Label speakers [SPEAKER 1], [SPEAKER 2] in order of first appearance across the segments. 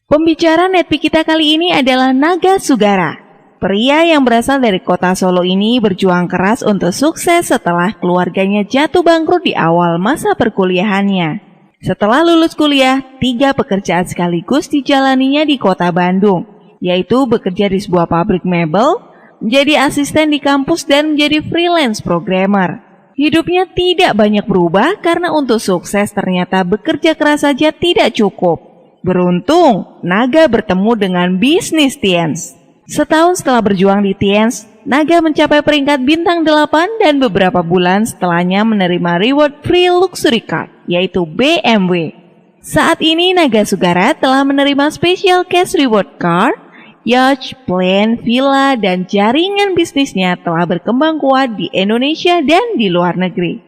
[SPEAKER 1] Pembicara Netpi kita kali ini adalah Naga Sugara. Pria yang berasal dari kota Solo ini berjuang keras untuk sukses setelah keluarganya jatuh bangkrut di awal masa perkuliahannya. Setelah lulus kuliah, 3 pekerjaan sekaligus dijalaninya di kota Bandung, yaitu bekerja di sebuah pabrik mebel, menjadi asisten di kampus, dan menjadi freelance programmer. Hidupnya tidak banyak berubah karena untuk sukses ternyata bekerja keras saja tidak cukup. Beruntung, Naga bertemu dengan bisnis Tiens. Setahun setelah berjuang di Tiens, Naga mencapai peringkat bintang 8 dan beberapa bulan setelahnya menerima reward free luxury card, yaitu BMW. Saat ini Naga Sugara telah menerima special cash reward card, yacht, plane, villa, dan jaringan bisnisnya telah berkembang kuat di Indonesia dan di luar negeri.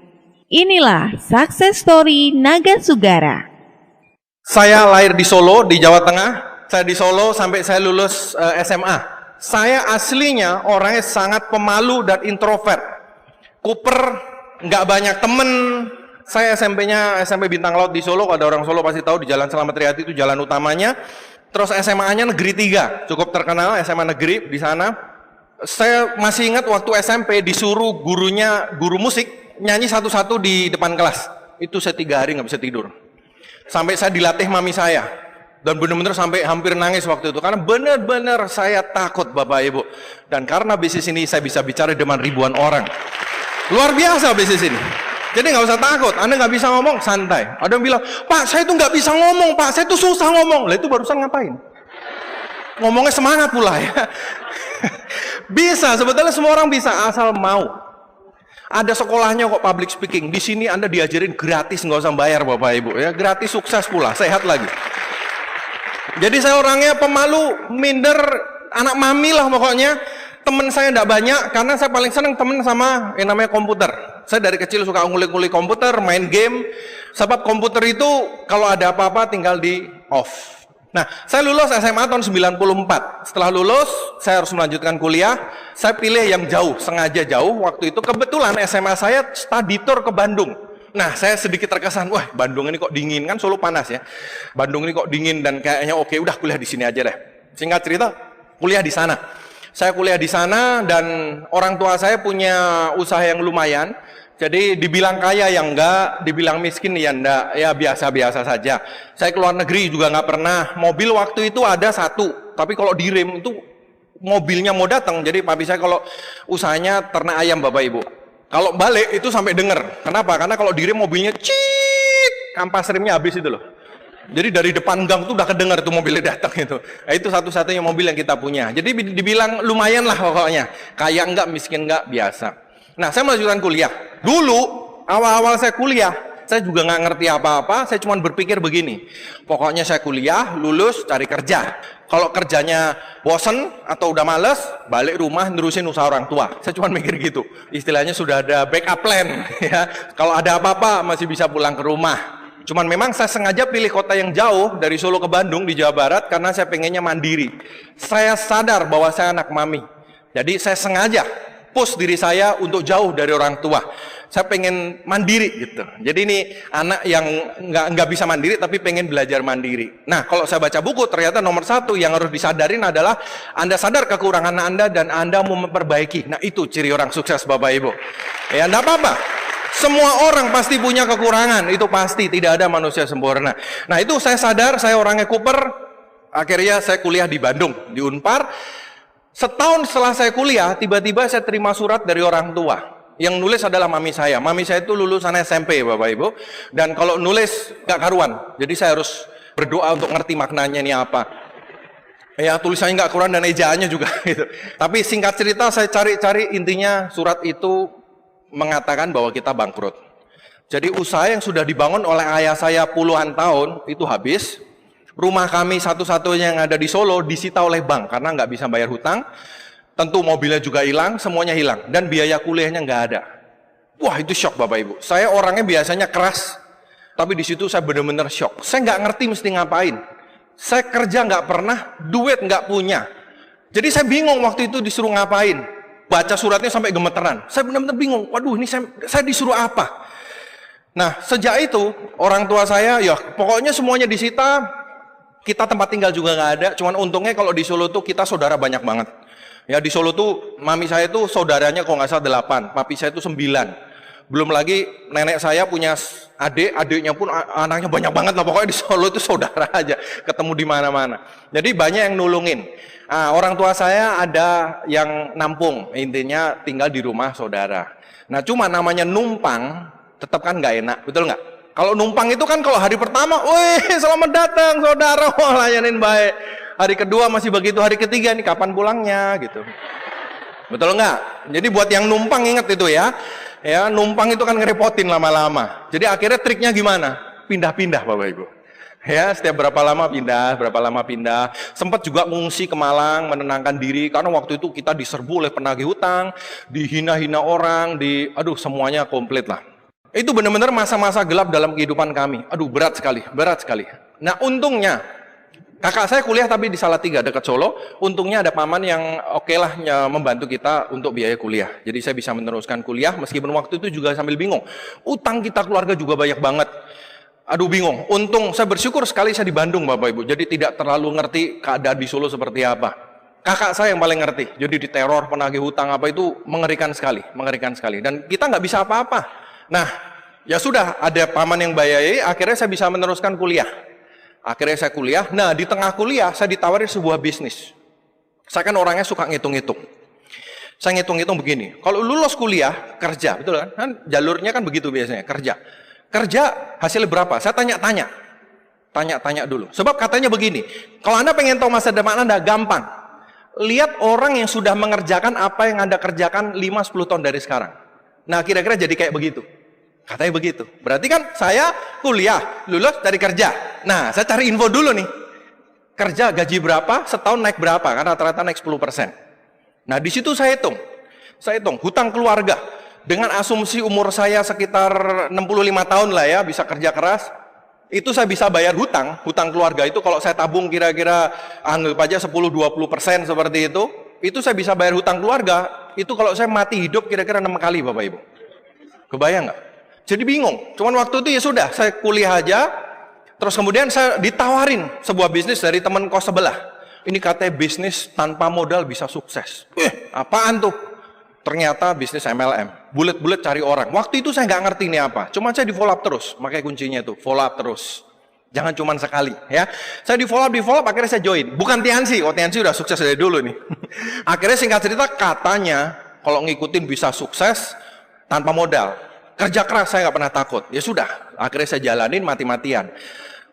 [SPEAKER 1] Inilah success story Naga Sugara.
[SPEAKER 2] Saya lahir di Solo, di Jawa Tengah. Saya di Solo sampai saya lulus SMA. Saya aslinya orangnya sangat pemalu dan introvert. Kuper, nggak banyak temen. Saya SMP-nya SMP Bintang Laut di Solo. Kalau ada orang Solo pasti tahu di Jalan Selamat Riyadi itu jalan utamanya. Terus SMA-nya Negeri 3, cukup terkenal SMA negeri di sana. Saya masih ingat waktu SMP disuruh guru musik nyanyi satu-satu di depan kelas. Itu saya 3 hari nggak bisa tidur. Sampai saya dilatih mami saya, dan benar-benar sampai hampir nangis waktu itu, karena benar-benar saya takut Bapak Ibu. Dan karena bisnis ini saya bisa bicara dengan ribuan orang, luar biasa bisnis ini. Jadi nggak usah takut, Anda nggak bisa ngomong, santai. Ada yang bilang, Pak saya itu nggak bisa ngomong, Pak saya itu susah ngomong. Lah itu barusan ngapain? Ngomongnya semangat pula ya. Bisa, sebetulnya semua orang bisa asal mau. Ada sekolahnya kok public speaking. Di sini Anda diajarin gratis, nggak usah bayar Bapak Ibu ya. Gratis, sukses pula, sehat lagi. Jadi saya orangnya pemalu, minder, anak mami lah pokoknya. Temen saya tidak banyak karena saya paling senang temen sama yang namanya komputer. Saya dari kecil suka ngulik-ngulik komputer, main game. Sebab komputer itu kalau ada apa-apa tinggal di off. Nah, saya lulus SMA tahun 94. Setelah lulus, saya harus melanjutkan kuliah. Saya pilih yang jauh, sengaja jauh. Waktu itu kebetulan SMA saya study tour ke Bandung. Nah, saya sedikit terkesan, wah Bandung ini kok dingin, kan Solo panas ya. Bandung ini kok dingin dan kayaknya oke, udah kuliah di sini aja deh. Singkat cerita, kuliah di sana. Saya kuliah di sana dan orang tua saya punya usaha yang lumayan. Jadi dibilang kaya ya enggak, dibilang miskin ya enggak, ya biasa-biasa saja. Saya keluar negeri juga enggak pernah. Mobil waktu itu ada 1, tapi kalau direm itu mobilnya mau datang. Jadi papi saya kalau usahanya ternak ayam Bapak Ibu. Kalau balik itu sampai denger. Kenapa? Karena kalau direm mobilnya cik, kampas remnya habis itu loh. Jadi dari depan gang tuh udah kedengar tuh mobilnya datang itu. Nah, itu satu-satunya mobil yang kita punya. Jadi dibilang lumayan lah pokoknya. Kaya enggak, miskin enggak, biasa. Nah, saya melanjutkan kuliah. Dulu, awal-awal saya kuliah, saya juga nggak ngerti apa-apa, saya cuma berpikir begini, pokoknya saya kuliah, lulus, cari kerja. Kalau kerjanya bosen atau udah males, balik rumah, nerusin usaha orang tua. Saya cuma mikir gitu, istilahnya sudah ada backup plan. Ya. Kalau ada apa-apa, masih bisa pulang ke rumah. Cuman memang saya sengaja pilih kota yang jauh, dari Solo ke Bandung, di Jawa Barat, karena saya pengennya mandiri. Saya sadar bahwa saya anak mami. Jadi saya sengaja push diri saya untuk jauh dari orang tua. Saya pengen mandiri gitu. Jadi ini anak yang nggak bisa mandiri tapi pengen belajar mandiri. Nah, kalau saya baca buku ternyata nomor 1 yang harus disadarin adalah Anda sadar kekurangan Anda dan Anda mau memperbaiki. Nah, itu ciri orang sukses Bapak Ibu. Ya, enggak apa-apa. Semua orang pasti punya kekurangan, itu pasti, tidak ada manusia sempurna. Nah, itu saya sadar, saya orangnya kuper. Akhirnya saya kuliah di Bandung, di Unpar. Setahun setelah saya kuliah, tiba-tiba saya terima surat dari orang tua. Yang nulis adalah mami saya. Mami saya itu lulusan SMP, Bapak Ibu. Dan kalau nulis gak karuan. Jadi saya harus berdoa untuk ngerti maknanya ini apa. Ya, tulisannya gak karuan dan ejaannya juga. Gitu. Tapi singkat cerita, saya cari-cari, intinya surat itu mengatakan bahwa kita bangkrut. Jadi usaha yang sudah dibangun oleh ayah saya puluhan tahun, itu habis. Rumah kami satu-satunya yang ada di Solo disita oleh bank karena nggak bisa bayar hutang. Tentu mobilnya juga hilang, semuanya hilang. Dan biaya kuliahnya nggak ada. Wah, itu shock Bapak Ibu. Saya orangnya biasanya keras, tapi di situ saya benar-benar shock. Saya nggak ngerti mesti ngapain. Saya kerja nggak pernah, duit nggak punya. Jadi saya bingung waktu itu disuruh ngapain. Baca suratnya sampai gemeteran. Saya benar-benar bingung. Waduh, ini saya disuruh apa? Nah, sejak itu orang tua saya, ya pokoknya semuanya disita. Kita tempat tinggal juga nggak ada, cuman untungnya kalau di Solo tuh kita saudara banyak banget. Ya di Solo tuh mami saya tuh saudaranya kalau nggak salah 8, papi saya tuh 9. Belum lagi nenek saya punya adik, adiknya pun anaknya banyak banget lah. Pokoknya di Solo itu saudara aja, ketemu di mana-mana. Jadi banyak yang nulungin. Orang tua saya ada yang nampung, intinya tinggal di rumah saudara. Nah cuma namanya numpang, tetap kan nggak enak, betul nggak? Kalau numpang itu kan kalau hari pertama, wih selamat datang saudara, wah layanin baik. Hari kedua masih begitu, hari ketiga nih kapan pulangnya gitu. Betul nggak? Jadi buat yang numpang ingat itu ya. Ya, numpang itu kan ngerepotin lama-lama. Jadi akhirnya triknya gimana? Pindah-pindah Bapak Ibu. Ya, setiap berapa lama pindah. Sempat juga ngungsi ke Malang, menenangkan diri karena waktu itu kita diserbu oleh penagih hutang, dihina-hina orang, semuanya komplit lah. Itu benar-benar masa-masa gelap dalam kehidupan kami. Berat sekali. Nah, untungnya kakak saya kuliah tapi di Salatiga dekat Solo. Untungnya ada paman yang oke lah membantu kita untuk biaya kuliah. Jadi saya bisa meneruskan kuliah meskipun waktu itu juga sambil bingung. Utang kita keluarga juga banyak banget. Bingung. Untung saya bersyukur sekali saya di Bandung Bapak Ibu. Jadi tidak terlalu ngerti keadaan di Solo seperti apa. Kakak saya yang paling ngerti. Jadi diteror penagih hutang apa itu mengerikan sekali. Dan kita nggak bisa apa-apa. Nah, ya sudah ada paman yang bayai. Akhirnya saya bisa meneruskan kuliah. Akhirnya saya kuliah. Nah, di tengah kuliah saya ditawarin sebuah bisnis. Saya kan orangnya suka ngitung-ngitung. Saya ngitung-ngitung begini. Kalau lulus kuliah, kerja, betul kan? Jalurnya kan begitu biasanya, kerja. Kerja hasilnya berapa? Saya tanya-tanya. Tanya-tanya dulu. Sebab katanya begini, kalau Anda pengen tahu masa depan Anda, gampang. Lihat orang yang sudah mengerjakan apa yang Anda kerjakan 5-10 tahun dari sekarang. Nah, kira-kira jadi kayak begitu. Katanya begitu. Berarti kan saya kuliah, lulus dari kerja. Nah, saya cari info dulu nih. Kerja gaji berapa, setahun naik berapa? Karena rata-rata naik 10%. Nah, di situ saya hitung. Hutang keluarga. Dengan asumsi umur saya sekitar 65 tahun lah ya, bisa kerja keras. Itu saya bisa bayar hutang keluarga itu kalau saya tabung kira-kira anggap aja 10-20% seperti itu saya bisa bayar hutang keluarga. Itu kalau saya mati hidup kira-kira 6 kali Bapak Ibu. Kebayang nggak? Jadi bingung. Cuman waktu itu ya sudah, saya kuliah aja. Terus kemudian saya ditawarin sebuah bisnis dari teman kos sebelah. Ini katanya bisnis tanpa modal bisa sukses. Apaan tuh? Ternyata bisnis MLM. Bulet-bulet cari orang. Waktu itu saya nggak ngerti ini apa. Cuma saya di follow up terus. Makanya kuncinya itu, follow up terus. Jangan cuma sekali ya. Saya di follow up, akhirnya saya join. Bukan Tiansi. Tiansi udah sukses dari dulu nih. Akhirnya singkat cerita katanya kalau ngikutin bisa sukses tanpa modal. Kerja keras saya nggak pernah takut. Ya sudah, akhirnya saya jalanin mati-matian.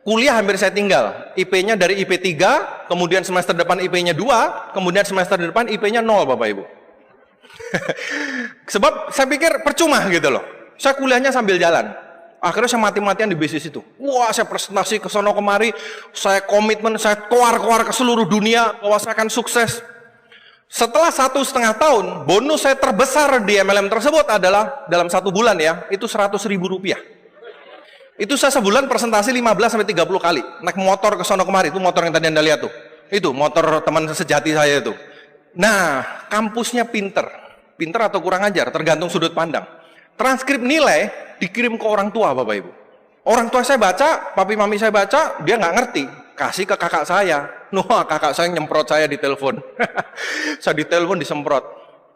[SPEAKER 2] Kuliah hampir saya tinggal. IP-nya dari IP 3, kemudian semester depan IP-nya 2, kemudian semester depan IP-nya 0 Bapak Ibu. Sebab saya pikir percuma gitu loh. Saya kuliahnya sambil jalan. Akhirnya saya mati-matian di bisnis itu. Wah, saya presentasi ke sono kemari, saya komitmen, saya keluar ke seluruh dunia bahwa saya akan sukses. Setelah 1,5 tahun, bonus saya terbesar di MLM tersebut adalah dalam 1 bulan ya, itu Rp100.000. Itu saya sebulan presentasi 15-30 kali. Naik motor ke sono kemari, itu motor yang tadi Anda lihat tuh. Itu motor teman sejati saya itu. Nah, kampusnya pinter atau kurang ajar, tergantung sudut pandang. Transkrip nilai dikirim ke orang tua Bapak Ibu. Orang tua saya baca, papi mami saya baca, dia nggak ngerti. Kasih ke kakak saya. Wah, kakak saya nyemprot saya di telepon. Saya di telepon disemprot.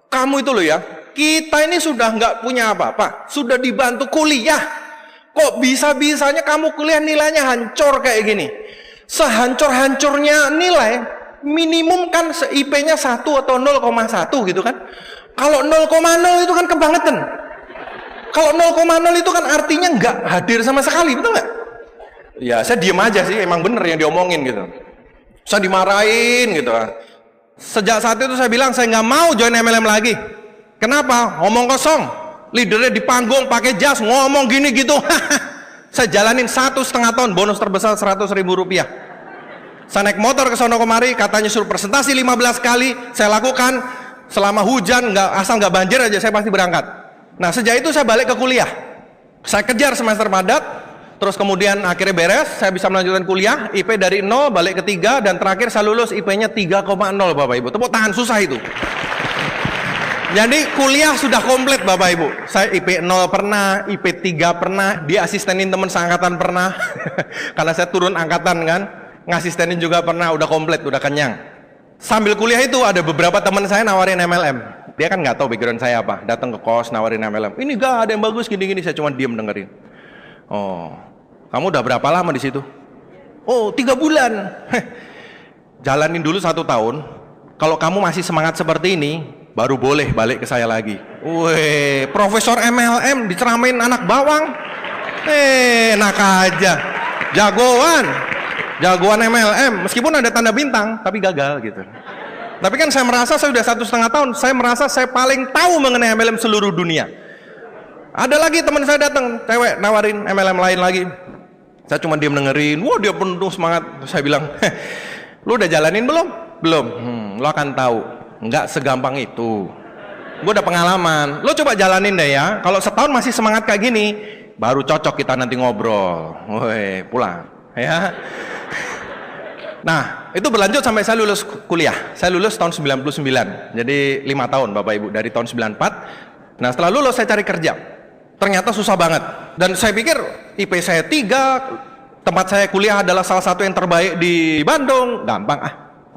[SPEAKER 2] Kamu itu loh ya, kita ini sudah nggak punya apa-apa, sudah dibantu kuliah. Kok bisa-bisanya kamu kuliah nilainya hancur kayak gini? Sehancur-hancurnya nilai, minimum kan IP-nya 1 atau 0,1 gitu kan. Kalau 0,0 itu kan kebangetan. Kalau 0,0 itu kan artinya nggak hadir sama sekali, betul nggak? Ya saya diem aja sih, emang bener yang diomongin gitu. Saya dimarahin gitu. Sejak saat itu saya bilang saya nggak mau join MLM lagi. Kenapa? Ngomong kosong. Leadernya di panggung pakai jas ngomong gini gitu. Saya jalanin 1,5 tahun, bonus terbesar Rp100.000. Saya naik motor ke sono kemari, katanya suruh presentasi 15 kali, saya lakukan. Selama hujan, asal nggak banjir aja saya pasti berangkat. Nah sejak itu saya balik ke kuliah. Saya kejar semester padat, terus kemudian akhirnya beres, saya bisa melanjutkan kuliah, IP dari 0 balik ke 3, dan terakhir saya lulus IP-nya 3,0 Bapak Ibu. Tepuk tangan, susah itu. Jadi kuliah sudah komplit Bapak Ibu. Saya IP 0 pernah, IP 3 pernah, dia asistenin teman seangkatan pernah. Karena saya turun angkatan kan. Ngasistenin juga pernah, udah komplit, udah kenyang. Sambil kuliah itu ada beberapa teman saya nawarin MLM. Dia kan nggak tahu background saya apa. Datang ke kos nawarin MLM. Ini gak ada yang bagus gini-gini. Saya cuma diem dengerin. Oh, kamu udah berapa lama di situ? Oh, 3 bulan. Jalanin dulu 1 tahun. Kalau kamu masih semangat seperti ini, baru boleh balik ke saya lagi. Weh, Profesor MLM diceramain anak bawang. Enak aja. Jagoan MLM. Meskipun ada tanda bintang, tapi gagal gitu. Tapi kan saya merasa saya sudah 1,5 tahun. Saya merasa saya paling tahu mengenai MLM seluruh dunia. Ada lagi teman saya datang, cewek nawarin MLM lain lagi. Saya cuma diam dengerin. Wah, dia penuh semangat. Saya bilang, lu udah jalanin belum? Belum. Lo akan tahu. Nggak segampang itu. Gue udah pengalaman. Lo coba jalanin deh ya. Kalau setahun masih semangat kayak gini, baru cocok kita nanti ngobrol. Woi, pulang. Ya. Nah, itu berlanjut sampai saya lulus kuliah. Saya lulus tahun 99. Jadi 5 tahun Bapak Ibu. Dari tahun 94. Nah, setelah lulus saya cari kerja. Ternyata susah banget. Dan saya pikir IP saya 3, tempat saya kuliah adalah salah satu yang terbaik di Bandung. Gampang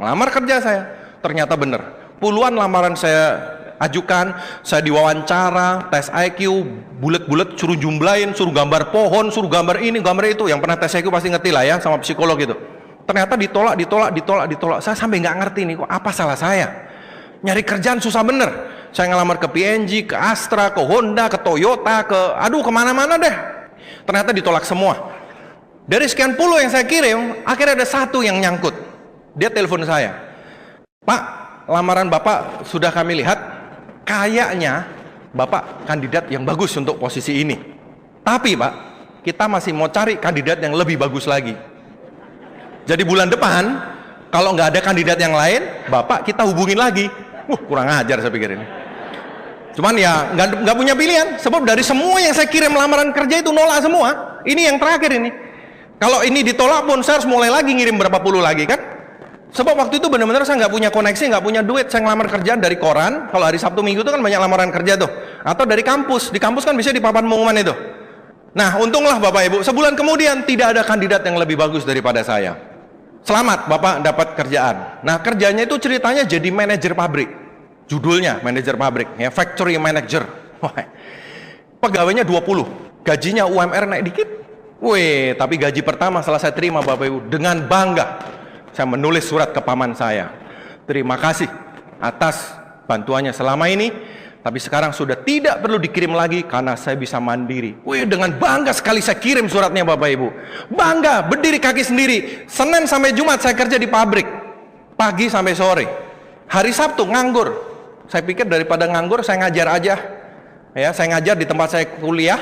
[SPEAKER 2] ngelamar kerja saya. Ternyata bener. Puluhan lamaran saya ajukan, saya diwawancara, tes IQ, bulet-bulet suruh jumlahin, suruh gambar pohon, suruh gambar ini, gambar itu. Yang pernah tes IQ pasti ngerti lah ya sama psikolog gitu. Ternyata ditolak. Saya sampai nggak ngerti nih, kok apa salah saya? Nyari kerjaan susah bener. Saya ngelamar ke PNG, ke Astra, ke Honda, ke Toyota, kemana-mana deh. Ternyata ditolak semua. Dari sekian puluh yang saya kirim, akhirnya ada satu yang nyangkut. Dia telepon saya. Pak, lamaran Bapak sudah kami lihat. Kayaknya Bapak kandidat yang bagus untuk posisi ini. Tapi Pak, kita masih mau cari kandidat yang lebih bagus lagi. Jadi bulan depan, kalau nggak ada kandidat yang lain, Bapak kita hubungin lagi. Kurang ajar saya pikir ini. Cuman ya nggak punya pilihan. Sebab dari semua yang saya kirim lamaran kerja itu nolak semua. Ini yang terakhir ini. Kalau ini ditolak pun saya harus mulai lagi ngirim berapa puluh lagi kan. Sebab waktu itu benar-benar saya nggak punya koneksi, nggak punya duit. Saya ngelamar kerjaan dari koran. Kalau hari Sabtu Minggu itu kan banyak lamaran kerja tuh. Atau dari kampus. Di kampus kan bisa di papan pengumuman itu. Nah, untunglah Bapak Ibu. Sebulan kemudian tidak ada kandidat yang lebih bagus daripada saya. Selamat Bapak dapat kerjaan. Nah, kerjanya itu ceritanya jadi manajer pabrik. Judulnya manajer pabrik, ya, factory manager. Pegawainya 20. Gajinya UMR naik dikit. Tapi gaji pertama setelah saya terima Bapak Ibu, dengan bangga saya menulis surat ke paman saya. Terima kasih atas bantuannya selama ini, tapi sekarang sudah tidak perlu dikirim lagi karena saya bisa mandiri. Dengan bangga sekali saya kirim suratnya Bapak Ibu. Bangga, berdiri kaki sendiri. Senin sampai Jumat saya kerja di pabrik. Pagi sampai sore. Hari Sabtu nganggur. Saya pikir daripada nganggur saya ngajar aja. Ya, saya ngajar di tempat saya kuliah.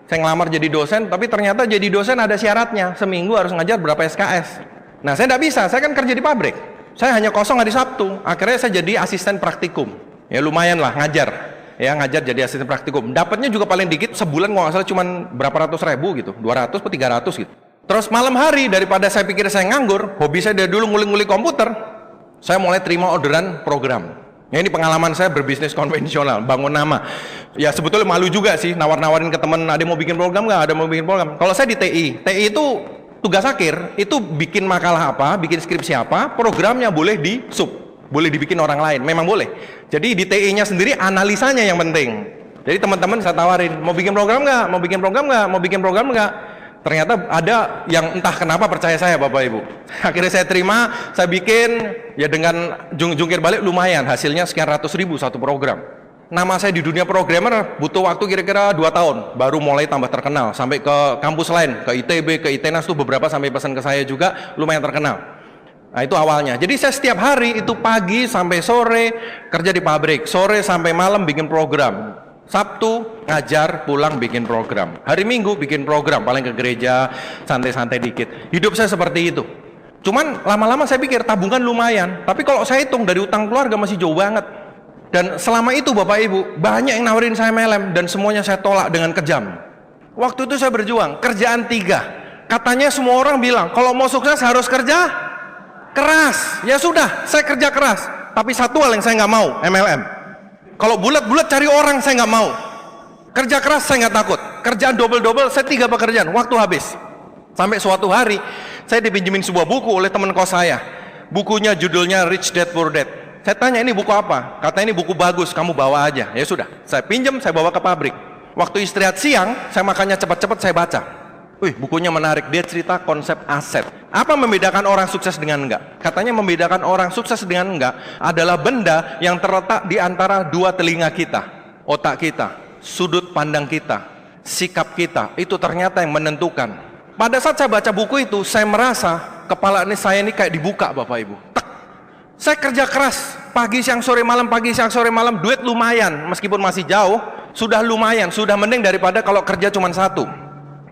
[SPEAKER 2] Saya ngelamar jadi dosen, tapi ternyata jadi dosen ada syaratnya. Seminggu harus ngajar berapa SKS. Nah, saya tidak bisa, saya kan kerja di pabrik. Saya hanya kosong hari Sabtu. Akhirnya saya jadi asisten praktikum. Ya lumayan lah ngajar. Ya ngajar jadi asisten praktikum. Dapatnya juga paling dikit sebulan kalau nggak salah cuma berapa ratus ribu gitu. 200 atau 300 gitu. Terus malam hari daripada saya pikir saya nganggur, hobi saya dari dulu ngulik-ngulik komputer. Saya mulai terima orderan program. Ya ini pengalaman saya berbisnis konvensional, bangun nama. Ya sebetulnya malu juga sih nawar-nawarin ke teman, ada mau bikin program nggak, ada mau bikin program. Kalau saya di TI itu tugas akhir, itu bikin makalah apa, bikin skripsi apa, programnya boleh boleh dibikin orang lain, memang boleh. Jadi di TI-nya sendiri analisanya yang penting. Jadi teman-teman saya tawarin, mau bikin program nggak, mau bikin program nggak, mau bikin program nggak. Ternyata ada yang entah kenapa percaya saya Bapak Ibu. Akhirnya saya terima, saya bikin, ya dengan jungkir balik lumayan, hasilnya sekian ratus ribu satu program. Nama saya di dunia programmer butuh waktu kira-kira 2 tahun, baru mulai tambah terkenal. Sampai ke kampus lain, ke ITB, ke ITENAS tuh beberapa sampai pesan ke saya juga, lumayan terkenal. Nah itu awalnya. Jadi saya setiap hari itu pagi sampai sore kerja di pabrik, sore sampai malam bikin program. Sabtu ngajar, pulang bikin program. Hari Minggu bikin program, paling ke gereja, santai-santai dikit. Hidup saya seperti itu. Cuman lama-lama saya pikir tabungan lumayan. Tapi kalau saya hitung dari utang keluarga masih jauh banget. Dan selama itu Bapak Ibu, banyak yang nawarin saya MLM dan semuanya saya tolak dengan kejam. Waktu itu saya berjuang, kerjaan 3. Katanya semua orang bilang, kalau mau sukses harus kerja keras. Ya sudah, saya kerja keras. Tapi satu hal yang saya nggak mau, MLM. Kalau bulat-bulat cari orang saya nggak mau. Kerja keras saya nggak takut. Kerjaan double-double, saya 3 pekerjaan, waktu habis. Sampai suatu hari Saya dipinjemin sebuah buku oleh teman kos saya. Bukunya judulnya Rich Dad Poor Dad. Saya tanya, ini buku apa? Kata, ini buku bagus, kamu bawa aja. Ya sudah, saya pinjam, saya bawa ke pabrik. Waktu istirahat siang, saya makannya cepat-cepat, saya baca. Wih, bukunya menarik. Dia cerita konsep aset. Apa membedakan orang sukses dengan enggak? Katanya membedakan orang sukses dengan enggak adalah benda yang terletak di antara dua telinga kita, otak kita, sudut pandang kita, sikap kita. Itu ternyata yang menentukan. Pada saat saya baca buku itu, saya merasa kepala saya ini kayak dibuka, Bapak Ibu. Tek. Saya kerja keras, pagi siang sore malam, pagi siang sore malam, duit lumayan, meskipun masih jauh, sudah lumayan, sudah mending daripada kalau kerja cuma satu.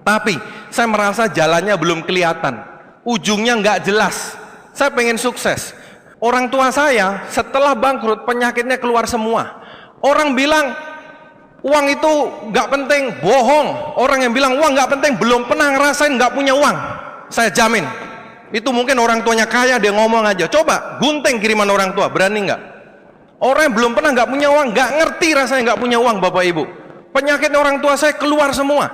[SPEAKER 2] Tapi saya merasa jalannya belum kelihatan, ujungnya nggak jelas. Saya pengen sukses. Orang tua saya setelah bangkrut penyakitnya keluar semua. Orang bilang uang itu nggak penting, bohong. Orang yang bilang uang nggak penting belum pernah ngerasain nggak punya uang. Saya jamin. Itu mungkin orang tuanya kaya, dia ngomong aja. Coba gunting kiriman orang tua, berani nggak? Orang yang belum pernah nggak punya uang, nggak ngerti rasanya nggak punya uang, Bapak Ibu. Penyakit orang tua saya keluar semua.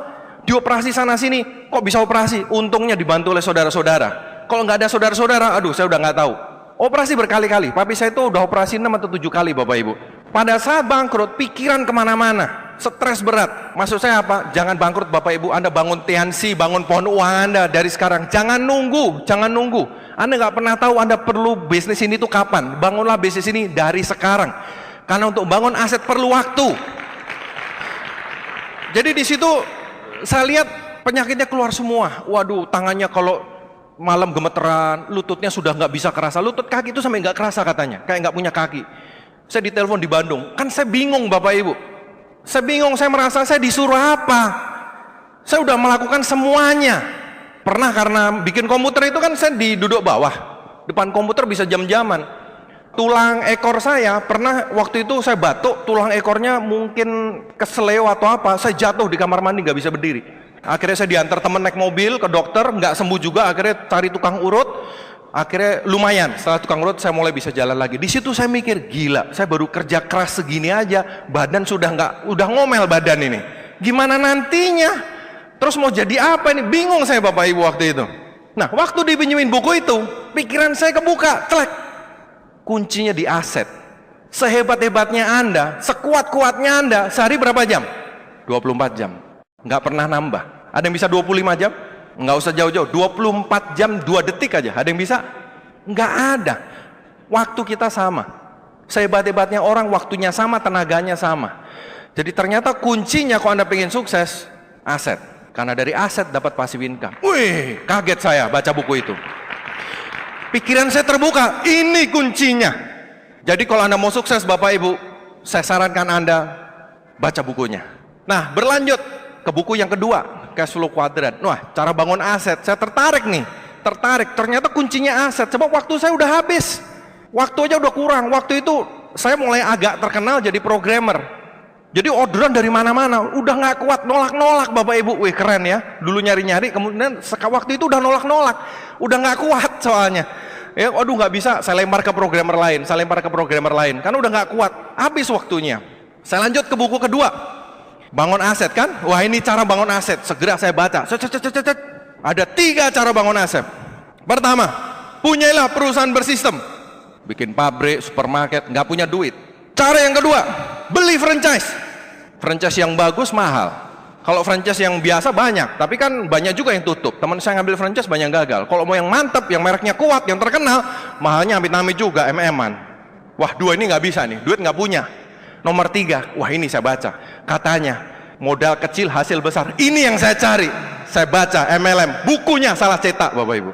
[SPEAKER 2] Dioperasi sana sini, kok bisa operasi? Untungnya dibantu oleh saudara-saudara. Kalau nggak ada saudara-saudara, aduh saya udah nggak tahu. Operasi berkali-kali, papi saya itu udah operasi 6 atau 7 kali, Bapak Ibu. Pada saat bangkrut, pikiran kemana-mana, stres berat. Maksud saya apa? Jangan bangkrut, Bapak Ibu. Anda bangun TNC, bangun pohon uang Anda dari sekarang. Jangan nunggu, jangan nunggu. Anda nggak pernah tahu Anda perlu bisnis ini tuh kapan. Bangunlah bisnis ini dari sekarang. Karena untuk bangun aset perlu waktu. Jadi di situ saya lihat penyakitnya keluar semua. Waduh, tangannya kalau malam gemeteran, lututnya sudah nggak bisa kerasa. Lutut kaki itu sampai nggak kerasa katanya, kayak nggak punya kaki. Saya ditelepon di Bandung, kan saya bingung Bapak Ibu. Saya bingung, saya merasa saya disuruh apa? Saya udah melakukan semuanya. Pernah karena bikin komputer itu kan saya di duduk bawah, depan komputer bisa jam-jaman. Tulang ekor saya pernah waktu itu saya batuk, tulang ekornya mungkin keseleo atau apa, saya jatuh di kamar mandi nggak bisa berdiri. Akhirnya saya diantar temen naik mobil ke dokter, nggak sembuh juga, akhirnya cari tukang urut, akhirnya lumayan. Setelah tukang urut saya mulai bisa jalan lagi. Di situ saya mikir, gila, saya baru kerja keras segini aja, badan udah ngomel badan ini. Gimana nantinya? Terus mau jadi apa ini? Bingung saya Bapak Ibu waktu itu. Nah, waktu dipinjemin buku itu, pikiran saya kebuka, celek. Kuncinya di aset. Sehebat-hebatnya Anda, sekuat-kuatnya Anda, sehari berapa jam? 24 jam. Nggak pernah nambah. Ada yang bisa 25 jam? Nggak usah jauh-jauh. 24 jam 2 detik aja. Ada yang bisa? Nggak ada. Waktu kita sama. Sehebat-hebatnya orang, waktunya sama, tenaganya sama. Jadi ternyata kuncinya kalau Anda pengen sukses, aset. Karena dari aset dapat passive income. Wih, kaget saya baca buku itu. Pikiran saya terbuka, ini kuncinya. Jadi kalau Anda mau sukses Bapak Ibu, saya sarankan Anda baca bukunya. Nah, berlanjut ke buku yang kedua, Cash Flow Quadrant. Wah, cara bangun aset, saya tertarik nih. Ternyata kuncinya aset. Sebab waktu saya udah habis. Waktu aja udah kurang. Waktu itu saya mulai agak terkenal jadi programmer. Jadi orderan dari mana-mana, udah nggak kuat, nolak-nolak Bapak Ibu. Wih, keren ya. Dulu nyari-nyari, kemudian waktu itu udah nolak-nolak. Udah nggak kuat soalnya. Ya, aduh nggak bisa, saya lempar ke programmer lain, karena udah nggak kuat, habis waktunya. Saya lanjut ke buku kedua, bangun aset kan? Wah, ini cara bangun aset, segera saya baca. Ada 3 cara bangun aset. Pertama, punyailah perusahaan bersistem, bikin pabrik, supermarket, nggak punya duit. Cara yang kedua, beli franchise. Franchise yang bagus mahal. Kalau franchise yang biasa banyak, tapi kan banyak juga yang tutup. Teman saya ngambil franchise banyak gagal. Kalau mau yang mantap, yang mereknya kuat, yang terkenal, mahalnya amit-amit juga, MM-an. Wah, 2 ini nggak bisa nih, duit nggak punya. Nomor 3, wah ini saya baca. Katanya, modal kecil hasil besar. Ini yang saya cari. Saya baca MLM, bukunya salah cetak Bapak Ibu.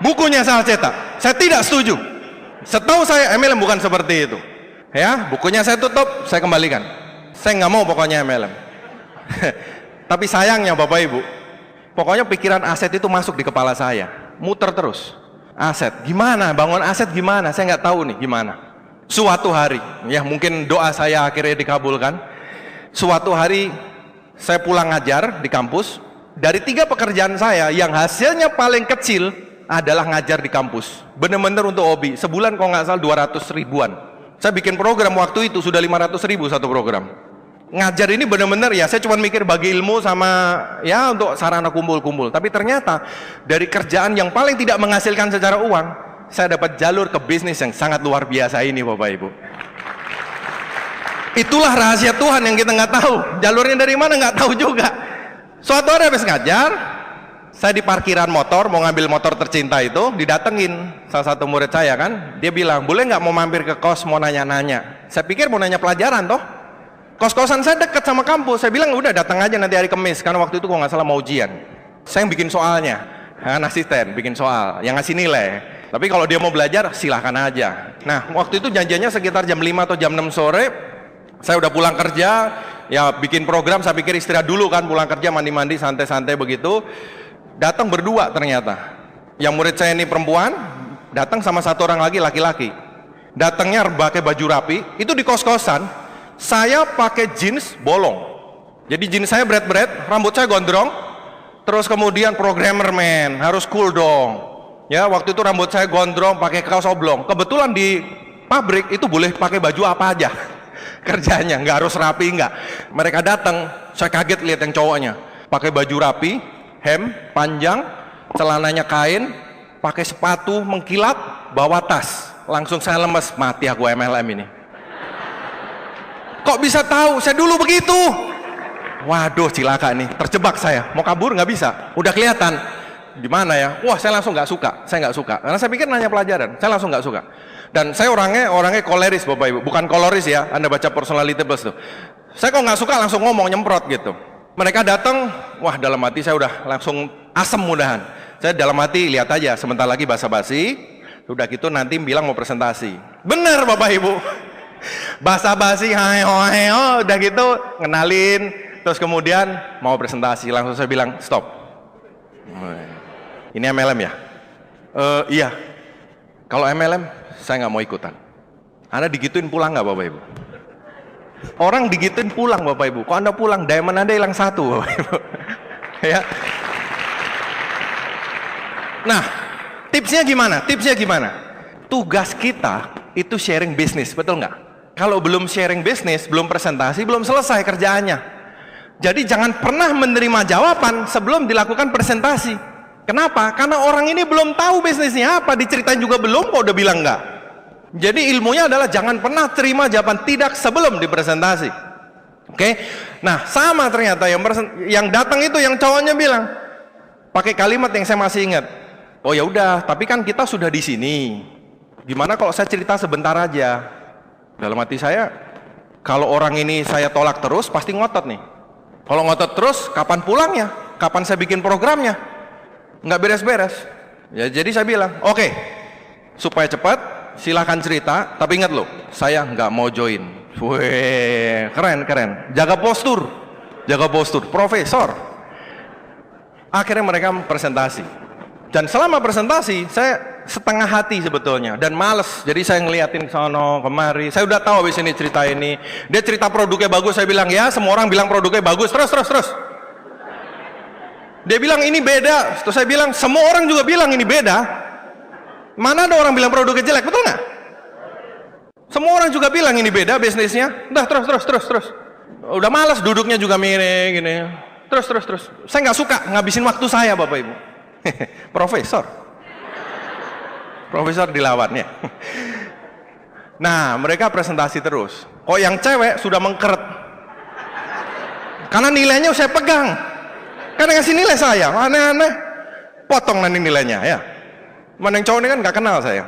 [SPEAKER 2] Bukunya salah cetak. Saya tidak setuju. Setahu saya MLM bukan seperti itu. Ya, bukunya saya tutup, saya kembalikan. Saya nggak mau pokoknya MLM. Tapi sayangnya Bapak Ibu, pokoknya pikiran aset itu masuk di kepala saya, muter terus. Aset, gimana? Bangun aset gimana? Saya nggak tahu nih gimana. Suatu hari, ya mungkin doa saya akhirnya dikabulkan. Suatu hari saya pulang ngajar di kampus. Dari 3 pekerjaan saya, yang hasilnya paling kecil adalah ngajar di kampus. Bener-bener untuk hobi. Sebulan kalau nggak salah 200 ribuan. Saya bikin program waktu itu sudah 500 ribu satu program. ngajar ini benar-benar ya, saya cuma mikir bagi ilmu sama ya untuk sarana kumpul-kumpul. Tapi ternyata dari kerjaan yang paling tidak menghasilkan secara uang, saya dapat jalur ke bisnis yang sangat luar biasa ini, Bapak Ibu. Itulah rahasia Tuhan yang kita nggak tahu. Jalurnya dari mana nggak tahu juga. Suatu hari habis ngajar, saya di parkiran motor, mau ngambil motor tercinta itu, didatengin salah satu murid saya kan. Dia bilang, boleh nggak mau mampir ke kos, mau nanya-nanya. Saya pikir mau nanya pelajaran toh. Kos-kosan saya dekat sama kampus. Saya bilang, udah datang aja nanti hari Kamis, karena waktu itu kalau nggak salah mau ujian. Saya yang bikin soalnya, kan asisten, bikin soal, yang ngasih nilai. Tapi kalau dia mau belajar, silahkan aja. Nah, waktu itu janjiannya sekitar jam 5 atau jam 6 sore, saya udah pulang kerja, ya bikin program, saya pikir istirahat dulu kan, pulang kerja mandi-mandi santai-santai begitu. Datang berdua ternyata. Yang murid saya ini perempuan, datang sama satu orang lagi laki-laki. Datangnya pakai baju rapi, itu di kos-kosan. Saya pakai jeans bolong. Jadi jeans saya bret-bret, rambut saya gondrong. Terus kemudian programmer man, harus cool dong. Ya, waktu itu rambut saya gondrong, pakai kaos oblong. Kebetulan di pabrik itu boleh pakai baju apa aja. Kerjanya nggak harus rapi, nggak. Mereka datang, saya kaget lihat yang cowoknya pakai baju rapi, hem panjang, celananya kain, pakai sepatu mengkilat, bawa tas. Langsung saya lemes, mati aku MLM ini. Kok bisa tahu? Saya dulu begitu. Waduh, cilaka nih, terjebak saya. Mau kabur nggak bisa, udah kelihatan. Di mana ya? Wah, saya langsung nggak suka. Saya nggak suka karena saya pikir nanya pelajaran. Saya langsung nggak suka. Dan saya orangnya koleris, Bapak Ibu, bukan koloris ya. Anda baca personality plus tuh. Saya kok nggak suka langsung ngomong, nyemprot gitu. Mereka datang, wah dalam hati saya udah langsung asem mudahan. Saya dalam hati lihat aja, sebentar lagi basa-basi. Udah gitu nanti bilang mau presentasi. Bener Bapak Ibu. Basa-basi, hayo, udah gitu ngenalin, terus kemudian mau presentasi. Langsung saya bilang stop. Ini MLM ya? Iya. Kalau MLM, saya nggak mau ikutan. Anda digituin pulang nggak Bapak Ibu? Orang digituin pulang Bapak Ibu. Kok Anda pulang? Diamond Anda hilang satu Bapak Ibu. Ya. Nah, tipsnya gimana? Tipsnya gimana? Tugas kita itu sharing bisnis, betul nggak? Kalau belum sharing bisnis, belum presentasi, belum selesai kerjaannya. Jadi jangan pernah menerima jawaban sebelum dilakukan presentasi. Kenapa? Karena orang ini belum tahu bisnisnya apa, diceritain juga belum, kok udah bilang enggak. Jadi ilmunya adalah jangan pernah terima jawaban tidak sebelum dipresentasi. Oke? Nah, sama ternyata yang datang itu yang cowoknya bilang pakai kalimat yang saya masih ingat. Oh ya udah, tapi kan kita sudah di sini. Gimana kalau saya cerita sebentar aja? Dalam hati saya, kalau orang ini saya tolak terus pasti ngotot nih. Kalau ngotot terus, kapan pulangnya? Kapan saya bikin programnya? Nggak beres-beres. Ya, jadi saya bilang, oke, supaya cepat, silahkan cerita, tapi ingat loh, saya nggak mau join. Wih, keren. Jaga postur, profesor. Akhirnya mereka presentasi. Dan selama presentasi, saya setengah hati sebetulnya dan males. Jadi saya ngeliatin sono kemari. Saya udah tahu habis ini cerita ini. Dia cerita produknya bagus, saya bilang ya, semua orang bilang produknya bagus. Terus. Dia bilang ini beda. Terus saya bilang semua orang juga bilang ini beda. Mana ada orang bilang produknya jelek, betul nggak? Semua orang juga bilang ini beda bisnisnya. Udah terus. Udah malas duduknya juga miring gini. Terus. Saya nggak suka ngabisin waktu saya Bapak Ibu. Profesor dilawannya. Nah, mereka presentasi terus. Kok yang cewek sudah mengkeret. Karena nilainya saya pegang. Karena ngasih nilai saya, aneh-aneh. Potong nanti nilainya ya. Mana yang cowok ini kan nggak kenal saya.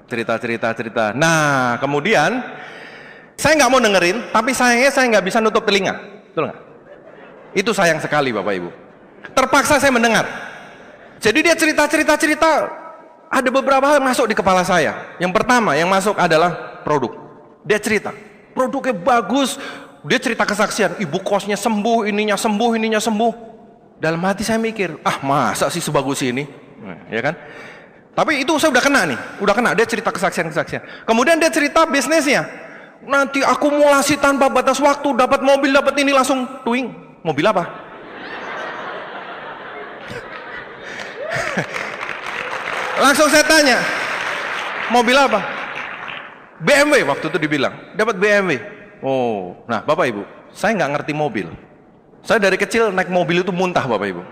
[SPEAKER 2] Cerita. Nah, kemudian saya nggak mau dengerin, tapi sayangnya saya nggak bisa nutup telinga. Betul nggak? Itu sayang sekali Bapak Ibu. Terpaksa saya mendengar. Jadi dia cerita. Ada beberapa hal yang masuk di kepala saya. Yang pertama yang masuk adalah produk. Dia cerita, produknya bagus. Dia cerita kesaksian, ibu kosnya sembuh, ininya sembuh. Dalam hati saya mikir, masa sih sebagus ini? Ya kan? Tapi itu saya udah kena. Dia cerita kesaksian. Kemudian dia cerita bisnisnya. Nanti akumulasi tanpa batas waktu, dapat mobil, dapat ini, langsung tuing. Mobil apa? Langsung saya tanya, mobil apa? BMW waktu itu dibilang, dapat BMW. Oh, nah Bapak Ibu, Saya nggak ngerti mobil. Saya dari kecil naik mobil itu muntah Bapak Ibu.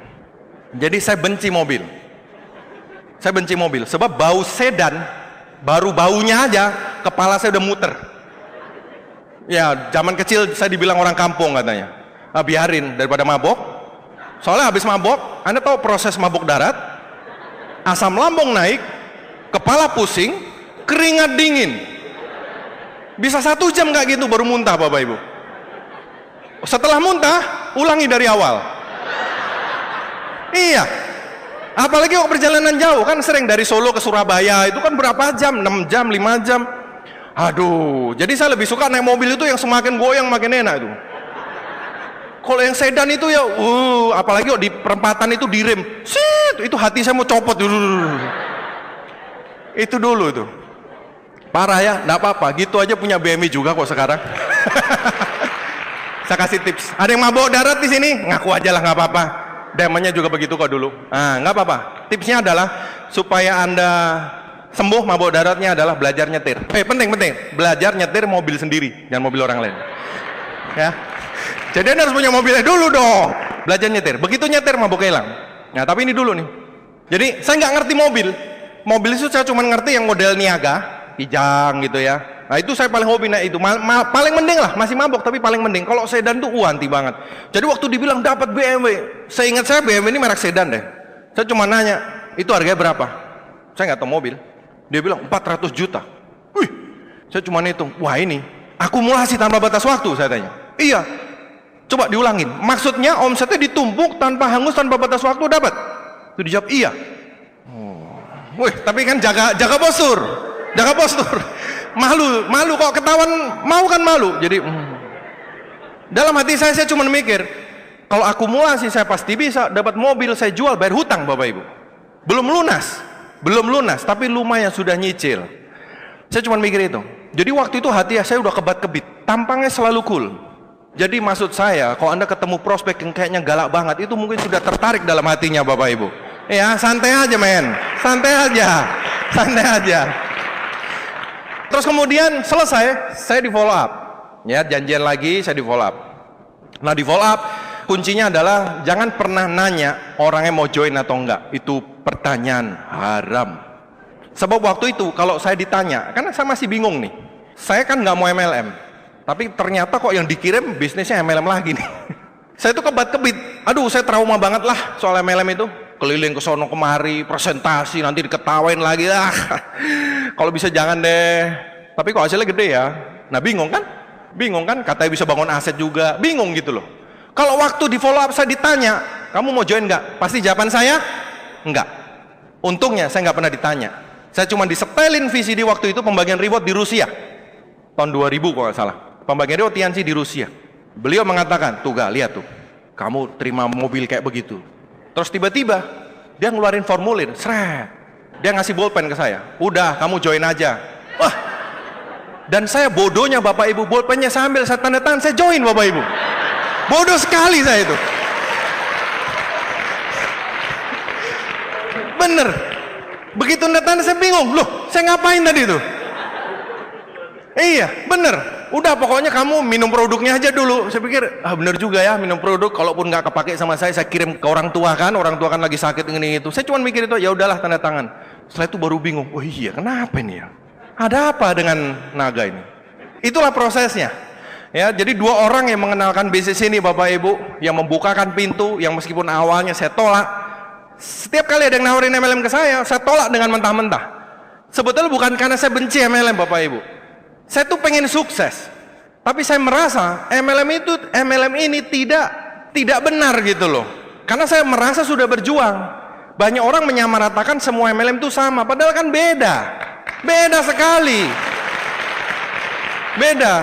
[SPEAKER 2] Jadi saya benci mobil. Saya benci mobil, sebab bau sedan, baru baunya aja, kepala saya udah muter. Ya, zaman kecil saya dibilang orang kampung katanya. Ah, biarin, daripada mabok. Soalnya habis mabok, Anda tahu proses mabok darat? Asam lambung naik, kepala pusing, keringat dingin. Bisa 1 jam kayak gitu baru muntah Bapak Ibu. Setelah muntah, ulangi dari awal. Iya. Apalagi kalau perjalanan jauh, kan sering dari Solo ke Surabaya, itu kan berapa jam? 6 jam, 5 jam. Aduh, jadi saya lebih suka naik mobil itu yang semakin goyang makin enak itu. Kalau yang sedan itu ya, apalagi di perempatan itu direm, itu hati saya mau copot dulu. Itu dulu itu. Parah ya, nggak apa-apa, gitu aja punya BMW juga kok sekarang. Saya kasih tips. Ada yang mabok darat di sini? Ngaku aja lah, nggak apa-apa. Demanya juga begitu kok dulu. Ah, nggak apa-apa. Tipsnya adalah supaya Anda sembuh mabok daratnya adalah belajar nyetir. Penting. Belajar nyetir mobil sendiri, jangan mobil orang lain. Ya. Jadi Anda harus punya mobilnya dulu dong. Belajar nyetir. Begitu nyetir mabok hilang. Nah, tapi ini dulu nih. Jadi saya nggak ngerti mobil. Mobil itu saya cuma ngerti yang model Niaga, Kijang gitu ya. Nah itu saya paling hobi naik itu, paling mending lah, masih mabok tapi paling mending. Kalau sedan tuh anti banget. Jadi waktu dibilang dapat BMW, saya ingat saya BMW ini merek sedan deh. Saya cuma nanya, itu harganya berapa? Saya nggak tahu mobil. Dia bilang 400 juta. Wih, saya cuma hitung, wah ini akumulasi tanpa batas waktu, saya tanya. Iya, coba diulangin. Maksudnya omsetnya ditumpuk tanpa hangus, tanpa batas waktu dapat? Itu dijawab iya. Wih, tapi kan jaga postur, jaga postur. Malu kok ketahuan mau kan malu. Jadi dalam hati saya cuma mikir, kalau akumulasi saya pasti bisa dapat mobil, saya jual bayar hutang Bapak Ibu. Belum lunas, tapi lumayan sudah nyicil. Saya cuma mikir itu. Jadi waktu itu hati saya udah kebat-kebit, tampangnya selalu cool. Jadi maksud saya, kalau Anda ketemu prospek yang kayaknya galak banget, itu mungkin sudah tertarik dalam hatinya Bapak Ibu. Ya santai aja men, santai aja. Terus kemudian selesai, saya di follow up. Ya, janjian lagi, saya di follow up. Nah, di follow up kuncinya adalah jangan pernah nanya orangnya mau join atau enggak. Itu pertanyaan haram. Sebab waktu itu kalau saya ditanya, karena saya masih bingung nih. Saya kan nggak mau MLM, tapi ternyata kok yang dikirim bisnisnya MLM lagi nih. Saya itu kebat-kebit. Aduh, saya trauma banget lah soal MLM itu. Keliling ke sono kemari, presentasi, nanti diketawain lagi. Kalau bisa jangan deh. Tapi kok hasilnya gede ya. Nah bingung kan? Katanya bisa bangun aset juga. Bingung gitu loh. Kalau waktu di follow up saya ditanya, kamu mau join nggak? Pasti jawaban saya enggak. Untungnya saya nggak pernah ditanya. Saya cuma disetelin visi di waktu itu pembagian reward di Rusia. Tahun 2000 kalau nggak salah. Pembagian reward Tianji di Rusia. Beliau mengatakan, tuh gak lihat tuh, kamu terima mobil kayak begitu. Terus tiba-tiba dia ngeluarin formulir, seret. Dia ngasih bolpen ke saya. Udah, kamu join aja. Wah. Dan saya bodohnya Bapak Ibu, bolpennya saya ambil, saya tanda tangan, saya join Bapak Ibu. Bodoh sekali saya itu. Bener. Begitu tanda tangan saya bingung. Loh, saya ngapain tadi itu? Iya, bener. Udah pokoknya kamu minum produknya aja dulu. Saya pikir, bener juga ya minum produk. Kalaupun nggak kepake sama saya kirim ke orang tua kan lagi sakit ini itu. Saya cuma mikir itu, ya udahlah tanda tangan. Setelah itu baru bingung. Oh iya, kenapa nih ya? Ada apa dengan naga ini? Itulah prosesnya. Ya, jadi 2 orang yang mengenalkan bisnis ini Bapak Ibu, yang membukakan pintu, yang meskipun awalnya saya tolak. Setiap kali ada yang nawarin MLM ke saya tolak dengan mentah-mentah. Sebetulnya bukan karena saya benci MLM Bapak Ibu. Saya tuh pengen sukses, tapi saya merasa MLM ini tidak benar gitu loh. Karena saya merasa sudah berjuang. Banyak orang menyamaratakan semua MLM itu sama, padahal kan beda sekali, beda.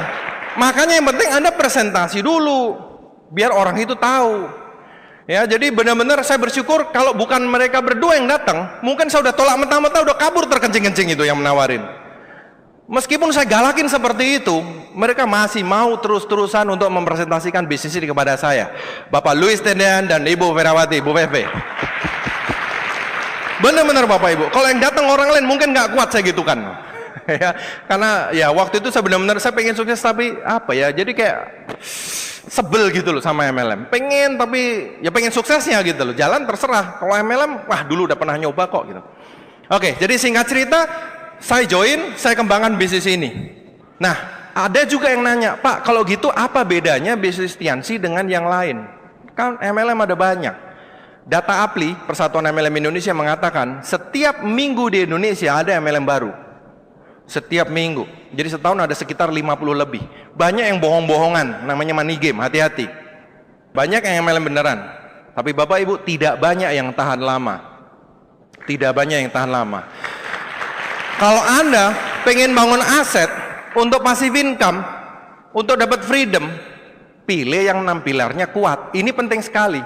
[SPEAKER 2] Makanya yang penting Anda presentasi dulu, biar orang itu tahu. Ya, jadi benar-benar saya bersyukur kalau bukan mereka berdua yang datang, mungkin saya udah tolak mentah-mentah, udah kabur terkencing-kencing itu yang menawarin. Meskipun saya galakin seperti itu, mereka masih mau terus-terusan untuk mempresentasikan bisnis ini kepada saya. Bapak Louis Tendean dan Ibu Ferawati, Bu Feve. Benar-benar Bapak Ibu, kalau yang datang orang lain mungkin nggak kuat saya gitu kan. Ya, karena ya waktu itu saya benar-benar saya pengen sukses tapi apa ya, jadi kayak sebel gitu loh sama MLM. Pengen tapi ya pengen suksesnya gitu loh. Jalan terserah. Kalau MLM, wah dulu udah pernah nyoba kok gitu. Oke, jadi singkat cerita, saya join, saya kembangkan bisnis ini. Nah, ada juga yang nanya, Pak, kalau gitu apa bedanya bisnis Tiansi dengan yang lain? Kan MLM ada banyak. Data APLI, Persatuan MLM Indonesia mengatakan, setiap minggu di Indonesia ada MLM baru. Setiap minggu. Jadi setahun ada sekitar 50 lebih. Banyak yang bohong-bohongan, namanya money game, hati-hati. Banyak yang MLM beneran. Tapi Bapak Ibu, tidak banyak yang tahan lama. Tidak banyak yang tahan lama. Kalau Anda pengen bangun aset untuk passive income, untuk dapat freedom, pilih yang 6 pilarnya kuat. Ini penting sekali.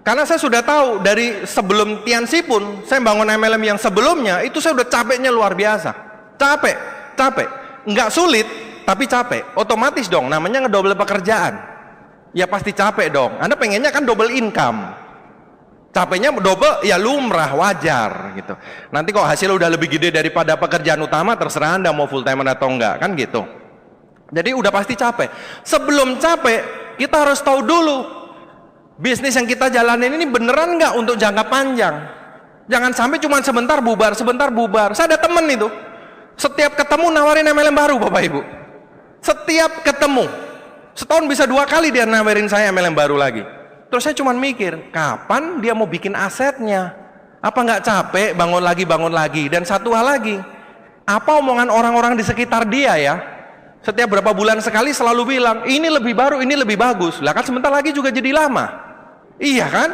[SPEAKER 2] Karena saya sudah tahu dari sebelum Tiansi pun, saya bangun MLM yang sebelumnya, itu saya udah capeknya luar biasa. Capek. Nggak sulit, tapi capek. Otomatis dong, namanya ngedouble pekerjaan. Ya pasti capek dong. Anda pengennya kan double income. Capeknya double, ya lumrah, wajar gitu. Nanti kok hasilnya udah lebih gede daripada pekerjaan utama, terserah Anda mau full time atau enggak, kan gitu. Jadi udah pasti capek. Sebelum capek, kita harus tahu dulu bisnis yang kita jalanin ini beneran nggak untuk jangka panjang. Jangan sampai cuma sebentar bubar. Saya ada temen itu, setiap ketemu nawarin MLM baru, Bapak Ibu. Setiap ketemu, setahun bisa 2 kali dia nawarin saya MLM baru lagi. Terus saya cuma mikir, kapan dia mau bikin asetnya? Apa nggak capek bangun lagi? Dan satu hal lagi, apa omongan orang-orang di sekitar dia ya? Setiap berapa bulan sekali selalu bilang, ini lebih baru, ini lebih bagus. Lah kan sebentar lagi juga jadi lama. Iya kan?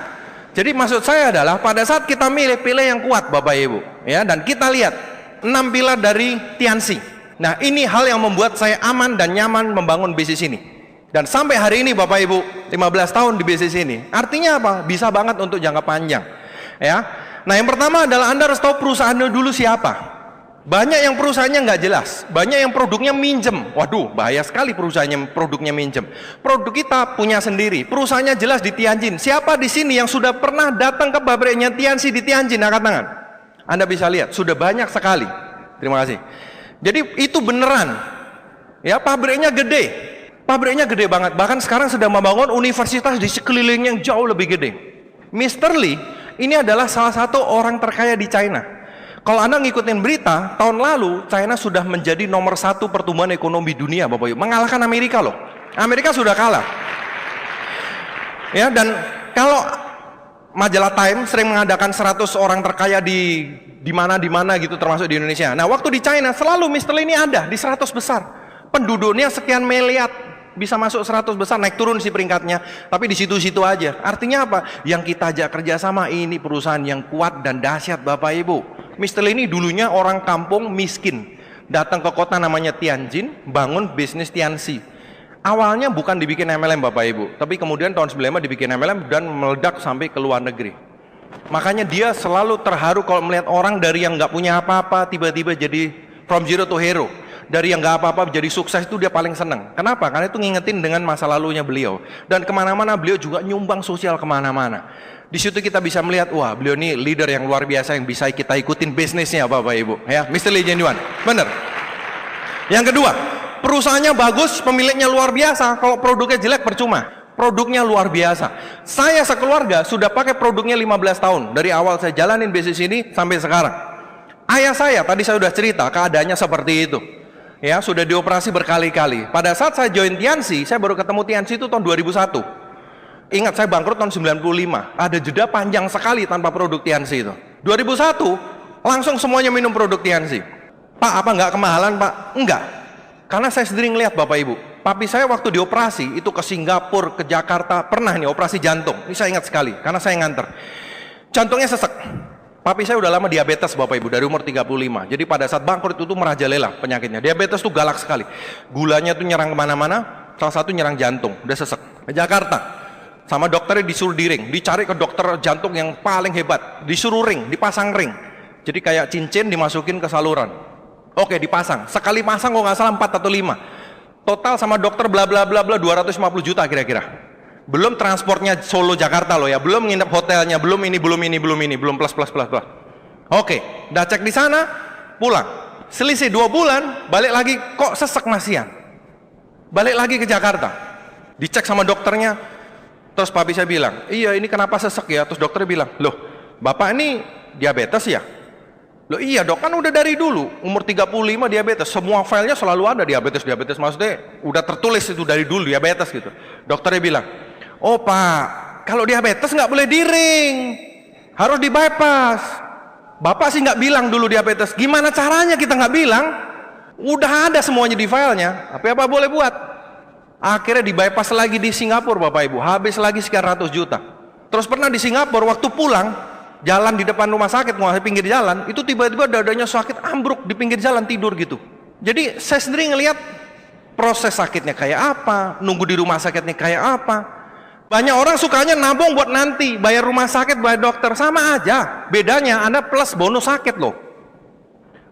[SPEAKER 2] Jadi maksud saya adalah pada saat kita pilih yang kuat, Bapak Ibu, ya, dan kita lihat 6 pilar dari Tiansi. Nah, ini hal yang membuat saya aman dan nyaman membangun bisnis ini. Dan sampai hari ini Bapak Ibu, 15 tahun di bisnis ini. Artinya apa? Bisa banget untuk jangka panjang. Ya. Nah, yang pertama adalah Anda harus tahu perusahaannya dulu siapa. Banyak yang perusahaannya nggak jelas, banyak yang produknya minjem. Waduh, bahaya sekali perusahaannya produknya minjem. Produk kita punya sendiri, perusahaannya jelas di Tianjin. Siapa di sini yang sudah pernah datang ke pabriknya Tiansi di Tianjin? Angkat tangan. Anda bisa lihat, sudah banyak sekali. Terima kasih. Jadi itu beneran. Ya, pabriknya gede banget. Bahkan sekarang sedang membangun universitas di sekeliling yang jauh lebih gede. Mr. Lee ini adalah salah satu orang terkaya di China. Kalau Anda ngikutin berita, tahun lalu China sudah menjadi nomor 1 pertumbuhan ekonomi dunia, Bapak Ibu. Mengalahkan Amerika loh. Amerika sudah kalah. Ya, dan kalau majalah Time sering mengadakan 100 orang terkaya di mana gitu, termasuk di Indonesia. Nah, waktu di China selalu Mr. Lee ini ada di 100 besar. Penduduknya sekian miliar, bisa masuk 100 besar, naik turun sih peringkatnya, tapi di situ-situ aja. Artinya apa? Yang kita ajak kerjasama ini perusahaan yang kuat dan dahsyat, Bapak Ibu. Mr. Lee ini dulunya orang kampung miskin, datang ke kota namanya Tianjin, bangun bisnis Tiansi. Awalnya bukan dibikin MLM, Bapak Ibu, tapi kemudian tahun 95 dibikin MLM dan meledak sampai ke luar negeri. Makanya dia selalu terharu kalau melihat orang dari yang nggak punya apa-apa tiba-tiba jadi from zero to hero. Dari yang nggak apa-apa jadi sukses, itu dia paling seneng. Kenapa? Karena itu ngingetin dengan masa lalunya beliau. Dan kemana-mana beliau juga nyumbang sosial kemana-mana. Di situ kita bisa melihat, wah beliau ini leader yang luar biasa yang bisa kita ikutin bisnisnya, Bapak Ibu. Ya, Mr. Lee genuine, bener. Yang kedua, perusahaannya bagus, pemiliknya luar biasa. Kalau produknya jelek percuma. Produknya luar biasa. Saya sekeluarga sudah pakai produknya 15 tahun. Dari awal saya jalanin bisnis ini sampai sekarang. Ayah saya, tadi saya sudah cerita, keadaannya seperti itu. Ya, sudah dioperasi berkali-kali. Pada saat saya join Tiansi, saya baru ketemu Tiansi itu tahun 2001. Ingat, saya bangkrut tahun 95. Ada jeda panjang sekali tanpa produk Tiansi itu. 2001, langsung semuanya minum produk Tiansi. Pak, apa nggak kemahalan, Pak? Enggak. Karena saya sendiri ngelihat, Bapak Ibu. Papi saya waktu dioperasi, itu ke Singapura, ke Jakarta, pernah nih operasi jantung. Ini saya ingat sekali, karena saya nganter. Jantungnya sesek. Papi saya udah lama diabetes, Bapak Ibu, dari umur 35. Jadi pada saat bangkrut itu merajalela penyakitnya. Diabetes tuh galak sekali. Gulanya tuh nyerang kemana-mana, salah satu nyerang jantung, udah sesek. Ke Jakarta, sama dokternya disuruh diring, dicari ke dokter jantung yang paling hebat. Disuruh ring, dipasang ring. Jadi kayak cincin dimasukin ke saluran. Oke, dipasang. Sekali pasang kok nggak salah 4 atau 5. Total sama dokter bla bla bla bla 250 juta kira-kira. Belum transportnya Solo Jakarta loh ya, belum nginep hotelnya, belum ini, belum plus. Oke, udah cek di sana, pulang. Selisih 2 bulan, balik lagi, kok sesek masian. Balik lagi ke Jakarta. Dicek sama dokternya. Terus papi saya bilang, iya ini kenapa sesek ya? Terus dokternya bilang, loh bapak ini diabetes ya? Loh iya dok, kan udah dari dulu, umur 35 diabetes. Semua filenya selalu ada diabetes, maksudnya udah tertulis itu dari dulu diabetes gitu. Dokternya bilang, oh pak, kalau diabetes nggak boleh diring, harus di bypass. Bapak sih nggak bilang dulu diabetes, gimana caranya kita nggak bilang? Udah ada semuanya di filenya, tapi apa boleh buat? Akhirnya di bypass lagi di Singapura Bapak Ibu, habis lagi sekian ratus juta. Terus pernah di Singapura waktu pulang, jalan di depan rumah sakit, mau pinggir jalan, itu tiba-tiba dadanya sakit, ambruk di pinggir jalan, tidur gitu. Jadi saya sendiri ngelihat proses sakitnya kayak apa, nunggu di rumah sakitnya kayak apa. Banyak orang sukanya nabung buat nanti, bayar rumah sakit, bayar dokter, sama aja. Bedanya Anda plus bonus sakit loh.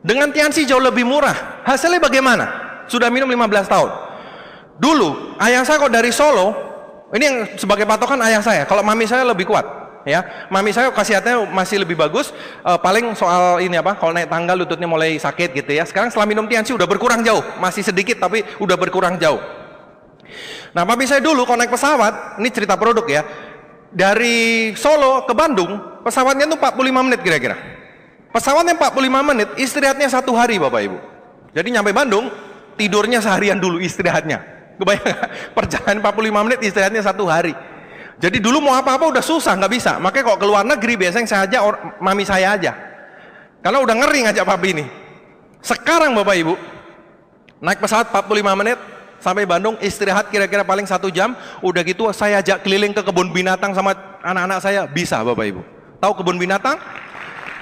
[SPEAKER 2] Dengan Tiansi jauh lebih murah. Hasilnya bagaimana? Sudah minum 15 tahun. Dulu, ayah saya kok dari Solo, ini yang sebagai patokan ayah saya, kalau mami saya lebih kuat. Ya, mami saya khasiatnya masih lebih bagus, paling soal ini apa, kalau naik tangga lututnya mulai sakit gitu ya. Sekarang setelah minum Tiansi udah berkurang jauh, masih sedikit tapi udah berkurang jauh. Nah, papi saya dulu kalau naik pesawat, ini cerita produk ya, dari Solo ke Bandung, pesawatnya tuh 45 menit kira-kira. Pesawatnya 45 menit, istirahatnya 1 hari Bapak Ibu. Jadi nyampe Bandung, tidurnya seharian dulu istirahatnya. Kebayang, perjalanan 45 menit istirahatnya 1 hari. Jadi dulu mau apa-apa udah susah, nggak bisa. Makanya kalau ke luar negeri biasanya saya ajak mami saya aja. Karena udah ngeri ngajak papi ini. Sekarang Bapak Ibu, naik pesawat 45 menit sampai Bandung, istirahat kira-kira paling 1 jam. Udah gitu saya ajak keliling ke kebun binatang sama anak-anak saya, bisa Bapak Ibu. Tahu kebun binatang?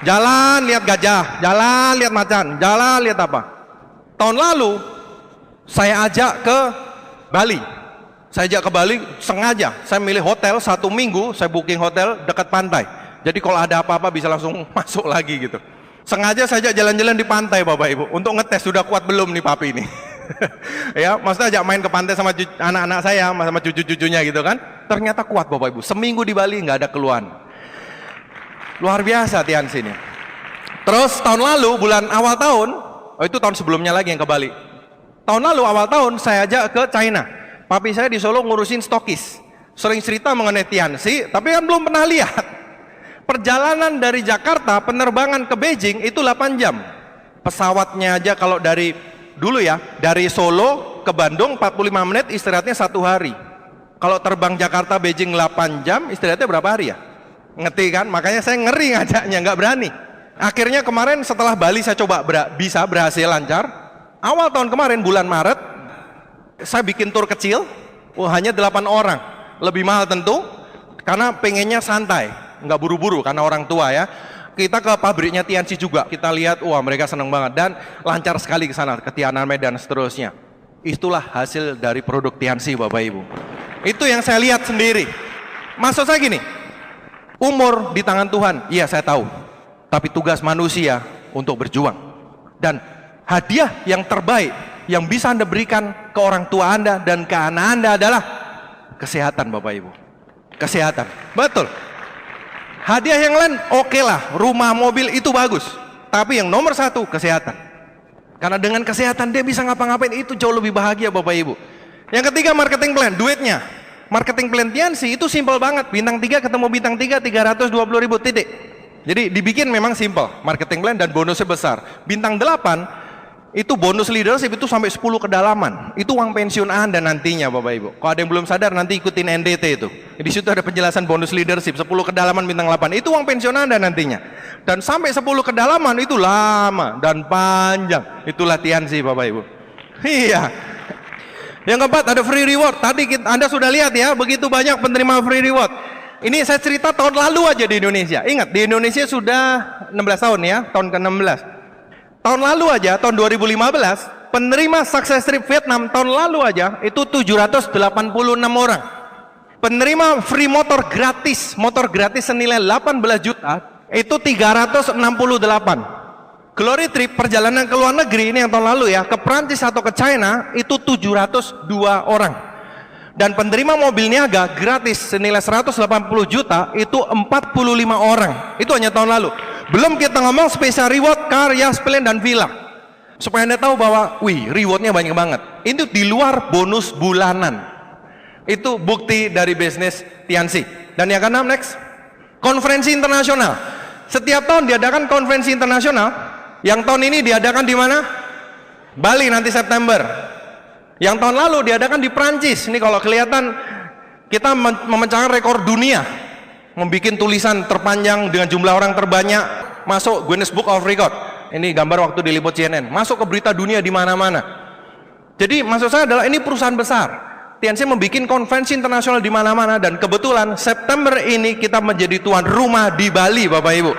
[SPEAKER 2] Jalan lihat gajah, jalan lihat macan, jalan lihat apa. Tahun lalu saya ajak ke Bali. Saya ajak ke Bali sengaja. Saya milih hotel 1 minggu, saya booking hotel dekat pantai. Jadi kalau ada apa-apa bisa langsung masuk lagi gitu. Sengaja saya ajak jalan-jalan di pantai Bapak Ibu untuk ngetes sudah kuat belum nih papi ini. Ya, maksudnya ajak main ke pantai sama anak-anak saya, sama cucu-cucunya gitu kan. Ternyata kuat Bapak Ibu. Seminggu di Bali nggak ada keluhan. Luar biasa Tiansi ini. Terus tahun lalu bulan awal tahun, itu tahun sebelumnya lagi yang ke Bali. Tahun lalu awal tahun saya ajak ke China. Papi saya di Solo ngurusin stokis. Sering cerita mengenai Tiansi, tapi kan belum pernah lihat. Perjalanan dari Jakarta, penerbangan ke Beijing itu 8 jam. Pesawatnya aja kalau dari dulu ya, dari Solo ke Bandung 45 menit, istirahatnya 1 hari. Kalau terbang Jakarta Beijing 8 jam, istirahatnya berapa hari ya? Ngerti kan? Makanya saya ngeri ngajaknya, nggak berani. Akhirnya kemarin setelah Bali saya coba bisa berhasil lancar. Awal tahun kemarin bulan Maret saya bikin tur kecil, hanya 8 orang. Lebih mahal tentu karena pengennya santai, nggak buru-buru karena orang tua ya. Kita ke pabriknya Tiansi juga, kita lihat wah mereka seneng banget dan lancar sekali ke sana, ke Tiananmen dan seterusnya. Itulah hasil dari produk Tiansi Bapak Ibu. Itu yang saya lihat sendiri. Maksud saya gini, umur di tangan Tuhan, iya saya tahu. Tapi tugas manusia untuk berjuang. Dan hadiah yang terbaik yang bisa Anda berikan ke orang tua Anda dan ke anak Anda adalah kesehatan Bapak Ibu. Kesehatan, betul. Hadiah yang lain oke lah, rumah, mobil itu bagus. Tapi yang nomor 1 kesehatan. Karena dengan kesehatan dia bisa ngapa-ngapain, itu jauh lebih bahagia Bapak Ibu. Yang ketiga marketing plan, duitnya. Marketing plan Tiansi itu simple banget. Bintang 3 ketemu bintang 3 320.000 titik. Jadi dibikin memang simple, marketing plan dan bonusnya besar. Bintang 8 itu bonus leadership itu sampai 10 kedalaman. Itu uang pensiun Anda nantinya Bapak Ibu. Kalau ada yang belum sadar nanti ikutin NDT itu. Di situ ada penjelasan bonus leadership 10 kedalaman bintang 8. Itu uang pensiun Anda nantinya. Dan sampai 10 kedalaman itu lama dan panjang. Itulah Tiansi Bapak Ibu. Iya. Yang keempat ada free reward. Tadi Anda sudah lihat ya, begitu banyak penerima free reward. Ini saya cerita tahun lalu aja di Indonesia. Ingat, di Indonesia sudah 16 tahun ya, tahun ke-16. Tahun lalu aja, tahun 2015, penerima Success Trip Vietnam tahun lalu aja itu 786 orang. Penerima free motor gratis senilai 18 juta itu 368. Glory Trip perjalanan ke luar negeri ini yang tahun lalu ya, ke Prancis atau ke China itu 702 orang. Dan penerima mobil niaga gratis senilai 180 juta itu 45 orang. Itu hanya tahun lalu. Belum kita ngomong special reward, car, yacht, plane, dan villa. Supaya Anda tahu bahwa, wih, rewardnya banyak banget. Itu di luar bonus bulanan. Itu bukti dari bisnis Tianxi. Dan yang keenam, next, konferensi internasional. Setiap tahun diadakan konferensi internasional. Yang tahun ini diadakan di mana? Bali nanti September. Yang tahun lalu diadakan di Prancis. Ini kalau kelihatan kita memecahkan rekor dunia, membuat tulisan terpanjang dengan jumlah orang terbanyak masuk Guinness Book of Record. Ini gambar waktu diliput CNN, masuk ke berita dunia di mana-mana. Jadi maksud saya adalah ini perusahaan besar. Tianxi membuat konferensi internasional di mana-mana, dan kebetulan September ini kita menjadi tuan rumah di Bali, Bapak Ibu.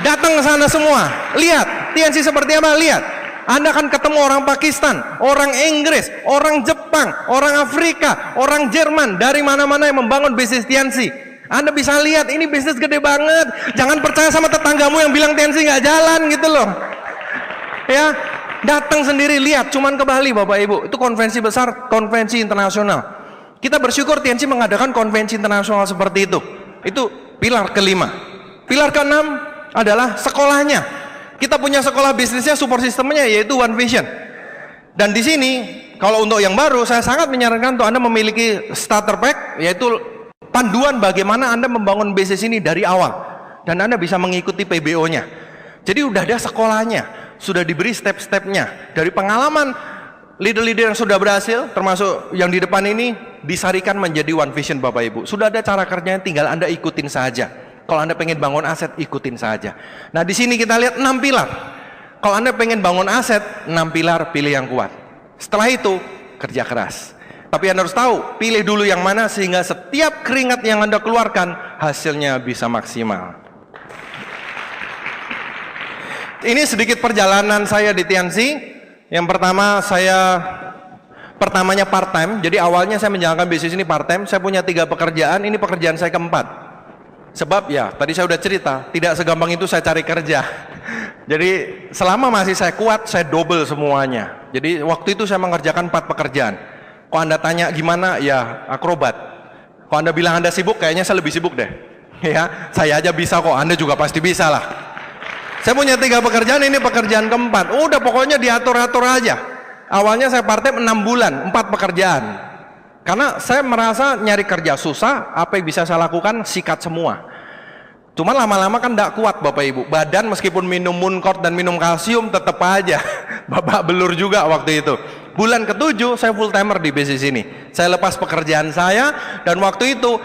[SPEAKER 2] Datang ke sana semua, lihat Tianxi seperti apa, lihat. Anda akan ketemu orang Pakistan, orang Inggris, orang Jepang, orang Afrika, orang Jerman, dari mana-mana yang membangun bisnis Tianxi. Anda bisa lihat ini bisnis gede banget. Jangan percaya sama tetanggamu yang bilang Tianxi nggak jalan gitu loh. Ya, datang sendiri lihat. Cuman ke Bali, Bapak Ibu. Itu konferensi besar, konferensi internasional. Kita bersyukur Tianxi mengadakan konferensi internasional seperti itu. Itu pilar kelima. Pilar keenam adalah sekolahnya. Kita punya sekolah bisnisnya, support sistemnya yaitu One Vision. Dan di sini, kalau untuk yang baru, saya sangat menyarankan untuk Anda memiliki starter pack, yaitu panduan bagaimana Anda membangun bisnis ini dari awal, dan Anda bisa mengikuti PBO-nya. Jadi udah ada sekolahnya, sudah diberi step-stepnya. Dari pengalaman leader-leader yang sudah berhasil, termasuk yang di depan ini, disarikan menjadi One Vision, Bapak Ibu. Sudah ada cara kerjanya, tinggal Anda ikutin saja. Kalau Anda pengen bangun aset, ikutin saja. Nah di sini kita lihat 6 pilar. Kalau Anda pengen bangun aset, 6 pilar, pilih yang kuat. Setelah itu, kerja keras. Tapi Anda harus tahu, pilih dulu yang mana sehingga setiap keringat yang Anda keluarkan, hasilnya bisa maksimal. Ini sedikit perjalanan saya di Tianxi. Yang pertama, pertamanya part-time. Jadi awalnya saya menjalankan bisnis ini part-time. Saya punya 3 pekerjaan, ini pekerjaan saya keempat. Sebab ya, tadi saya udah cerita, tidak segampang itu saya cari kerja. Jadi selama masih saya kuat, saya double semuanya. Jadi waktu itu saya mengerjakan 4 pekerjaan. Kalau Anda tanya gimana, ya akrobat. Kalau Anda bilang Anda sibuk, kayaknya saya lebih sibuk deh. Ya, saya aja bisa kok, Anda juga pasti bisa lah. Saya punya 3 pekerjaan, ini pekerjaan keempat. Udah pokoknya diatur-atur aja. Awalnya saya part-time 6 bulan, 4 pekerjaan. Karena saya merasa nyari kerja susah, apa yang bisa saya lakukan, sikat semua. Cuman lama-lama kan tidak kuat Bapak Ibu. Badan meskipun minum Mooncort dan minum kalsium tetap aja babak belur juga waktu itu. Bulan ke-7 saya full timer di bisnis ini. Saya lepas pekerjaan saya, dan waktu itu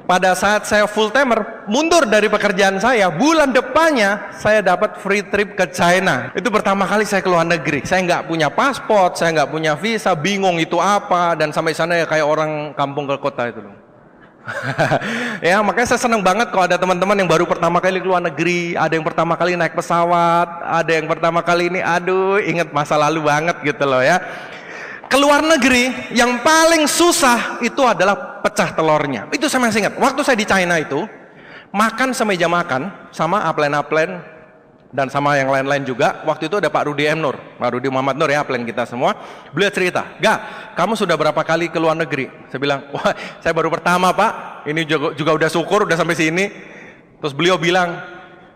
[SPEAKER 2] pada saat saya full timer mundur dari pekerjaan saya, bulan depannya saya dapat free trip ke China. Itu pertama kali saya ke luar negeri. Saya nggak punya paspor, saya nggak punya visa, bingung itu apa, dan sampai sana ya kayak orang kampung ke kota itu loh. Ya makanya saya senang banget kalau ada teman-teman yang baru pertama kali ke luar negeri, ada yang pertama kali naik pesawat, ada yang pertama kali ini, aduh inget masa lalu banget gitu loh ya. Keluar negeri yang paling susah itu adalah pecah telurnya. Itu saya masih ingat, waktu saya di China itu makan semeja makan sama upline dan sama yang lain-lain juga. Waktu itu ada Pak Rudi M. Nur, Pak Rudi Muhammad Nur ya, upline kita semua. Beliau cerita, "Gak, kamu sudah berapa kali ke luar negeri?" Saya bilang, "Wah, saya baru pertama Pak, ini juga udah syukur udah sampai sini." Terus beliau bilang,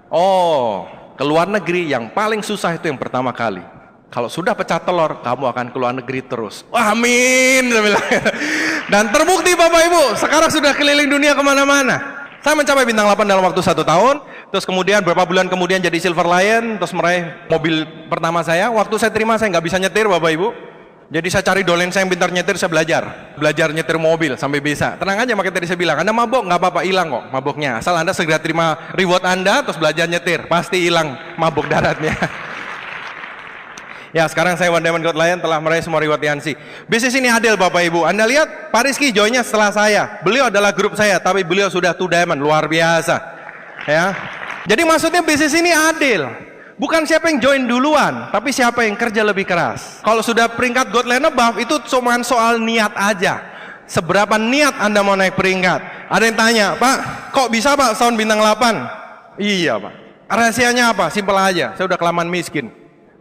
[SPEAKER 2] "Oh, ke luar negeri yang paling susah itu yang pertama kali. Kalau sudah pecah telur, kamu akan ke luar negeri terus." Wah, amin. Saya bilang. Dan terbukti Bapak Ibu, sekarang sudah keliling dunia kemana-mana. Saya mencapai bintang 8 dalam waktu 1 tahun. Terus kemudian beberapa bulan kemudian jadi Silver Lion. Terus meraih mobil pertama saya. Waktu saya terima saya nggak bisa nyetir Bapak Ibu. Jadi saya cari dolen saya yang pintar nyetir, saya belajar nyetir mobil sampai bisa. Tenang aja, makanya tadi saya bilang, Anda mabok nggak apa-apa, hilang kok maboknya. Asal Anda segera terima reward Anda, terus belajar nyetir, pasti hilang mabok daratnya. Ya sekarang saya One Diamond Gold Lion telah meraih semua reward Tianxi. Bisnis ini adil Bapak Ibu. Anda lihat Pak Rizky joinnya setelah saya. Beliau adalah grup saya, tapi beliau sudah 2 Diamond, luar biasa. Ya. Jadi maksudnya bisnis ini adil. Bukan siapa yang join duluan, tapi siapa yang kerja lebih keras. Kalau sudah peringkat Gold Lion above, itu cuma soal niat aja. Seberapa niat Anda mau naik peringkat. Ada yang tanya, "Pak, kok bisa Pak sound bintang 8? Iya Pak. Rahasianya apa? Simpel aja, saya udah kelamaan miskin.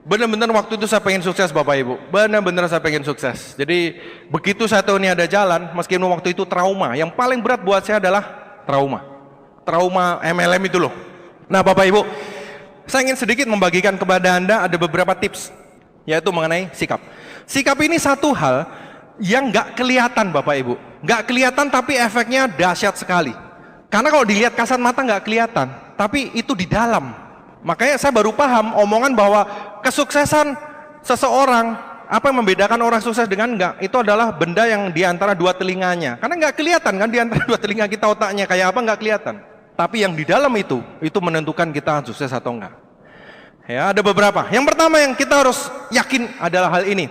[SPEAKER 2] Benar-benar waktu itu saya pengen sukses Bapak Ibu. Benar-benar saya pengen sukses. Jadi begitu saya tahu ini ada jalan, meskipun waktu itu trauma. Yang paling berat buat saya adalah trauma. Trauma MLM itu loh. Nah Bapak Ibu, saya ingin sedikit membagikan kepada Anda ada beberapa tips. yaitu mengenai sikap. Sikap ini satu hal yang nggak kelihatan Bapak Ibu. Nggak kelihatan tapi efeknya dahsyat sekali. Karena kalau dilihat kasat mata nggak kelihatan, tapi itu di dalam. Makanya saya baru paham omongan bahwa kesuksesan seseorang, apa yang membedakan orang sukses dengan enggak, itu adalah benda yang di antara dua telinganya. Karena nggak kelihatan kan di antara dua telinga kita, otaknya kayak apa nggak kelihatan. Tapi yang di dalam itu menentukan kita sukses atau enggak. Ya, ada beberapa. Yang pertama yang kita harus yakin adalah hal ini.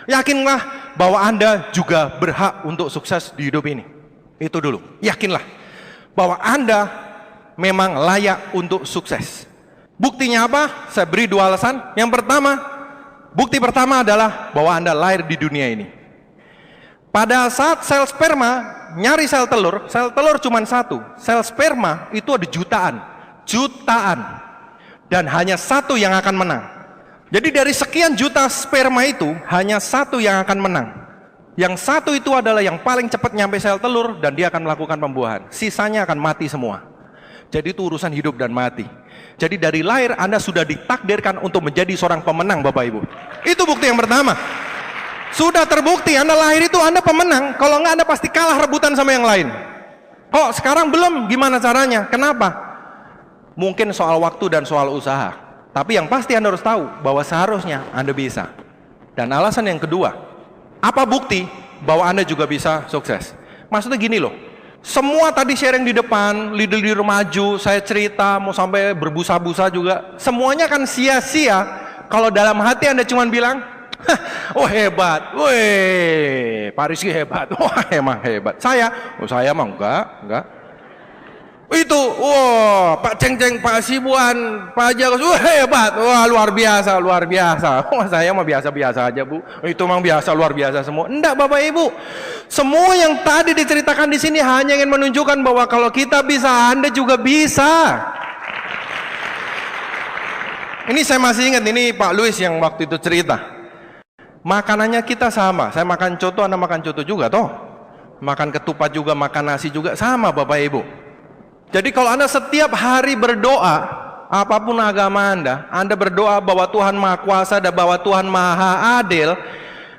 [SPEAKER 2] Yakinlah bahwa Anda juga berhak untuk sukses di hidup ini. Itu dulu. Yakinlah bahwa Anda memang layak untuk sukses. Buktinya apa? Saya beri dua alasan. Yang pertama, bukti pertama adalah bahwa Anda lahir di dunia ini. Pada saat sel sperma nyari sel telur cuma satu. Sel sperma itu ada jutaan. Dan hanya satu yang akan menang. Jadi dari sekian juta sperma itu, hanya satu yang akan menang. Yang satu itu adalah yang paling cepat nyampe sel telur dan dia akan melakukan pembuahan. Sisanya akan mati semua. Jadi itu urusan hidup dan mati. Jadi dari lahir Anda sudah ditakdirkan untuk menjadi seorang pemenang Bapak Ibu. Itu bukti yang pertama. Sudah terbukti Anda lahir itu Anda pemenang. Kalau enggak Anda pasti kalah rebutan sama yang lain. Kok sekarang belum? Gimana caranya? Kenapa? Mungkin soal waktu dan soal usaha. Tapi yang pasti Anda harus tahu bahwa seharusnya Anda bisa. Dan alasan yang kedua, apa bukti bahwa Anda juga bisa sukses? Maksudnya gini loh. Semua tadi sharing di depan, leader-leader maju, saya cerita, mau sampai berbusa-busa juga. Semuanya kan sia-sia kalau dalam hati Anda cuma bilang, oh hebat, weh, Pak Rizky hebat, wah emang hebat. Saya mah enggak. Itu, wah, Pak Ceng-Ceng, Pak Sibuan, Pak Jagus, wah hebat, wah luar biasa. Wah saya mah biasa-biasa aja Bu. Itu memang biasa, luar biasa semua. Enggak Bapak Ibu, semua yang tadi diceritakan di sini hanya ingin menunjukkan bahwa kalau kita bisa, Anda juga bisa. Ini saya masih ingat, ini Pak Luis yang waktu itu cerita. Makanannya kita sama, saya makan coto, Anda makan coto juga toh. Makan ketupat juga, makan nasi juga, sama Bapak Ibu. Jadi kalau Anda setiap hari berdoa, apapun agama Anda berdoa bahwa Tuhan Maha Kuasa dan bahwa Tuhan Maha Adil.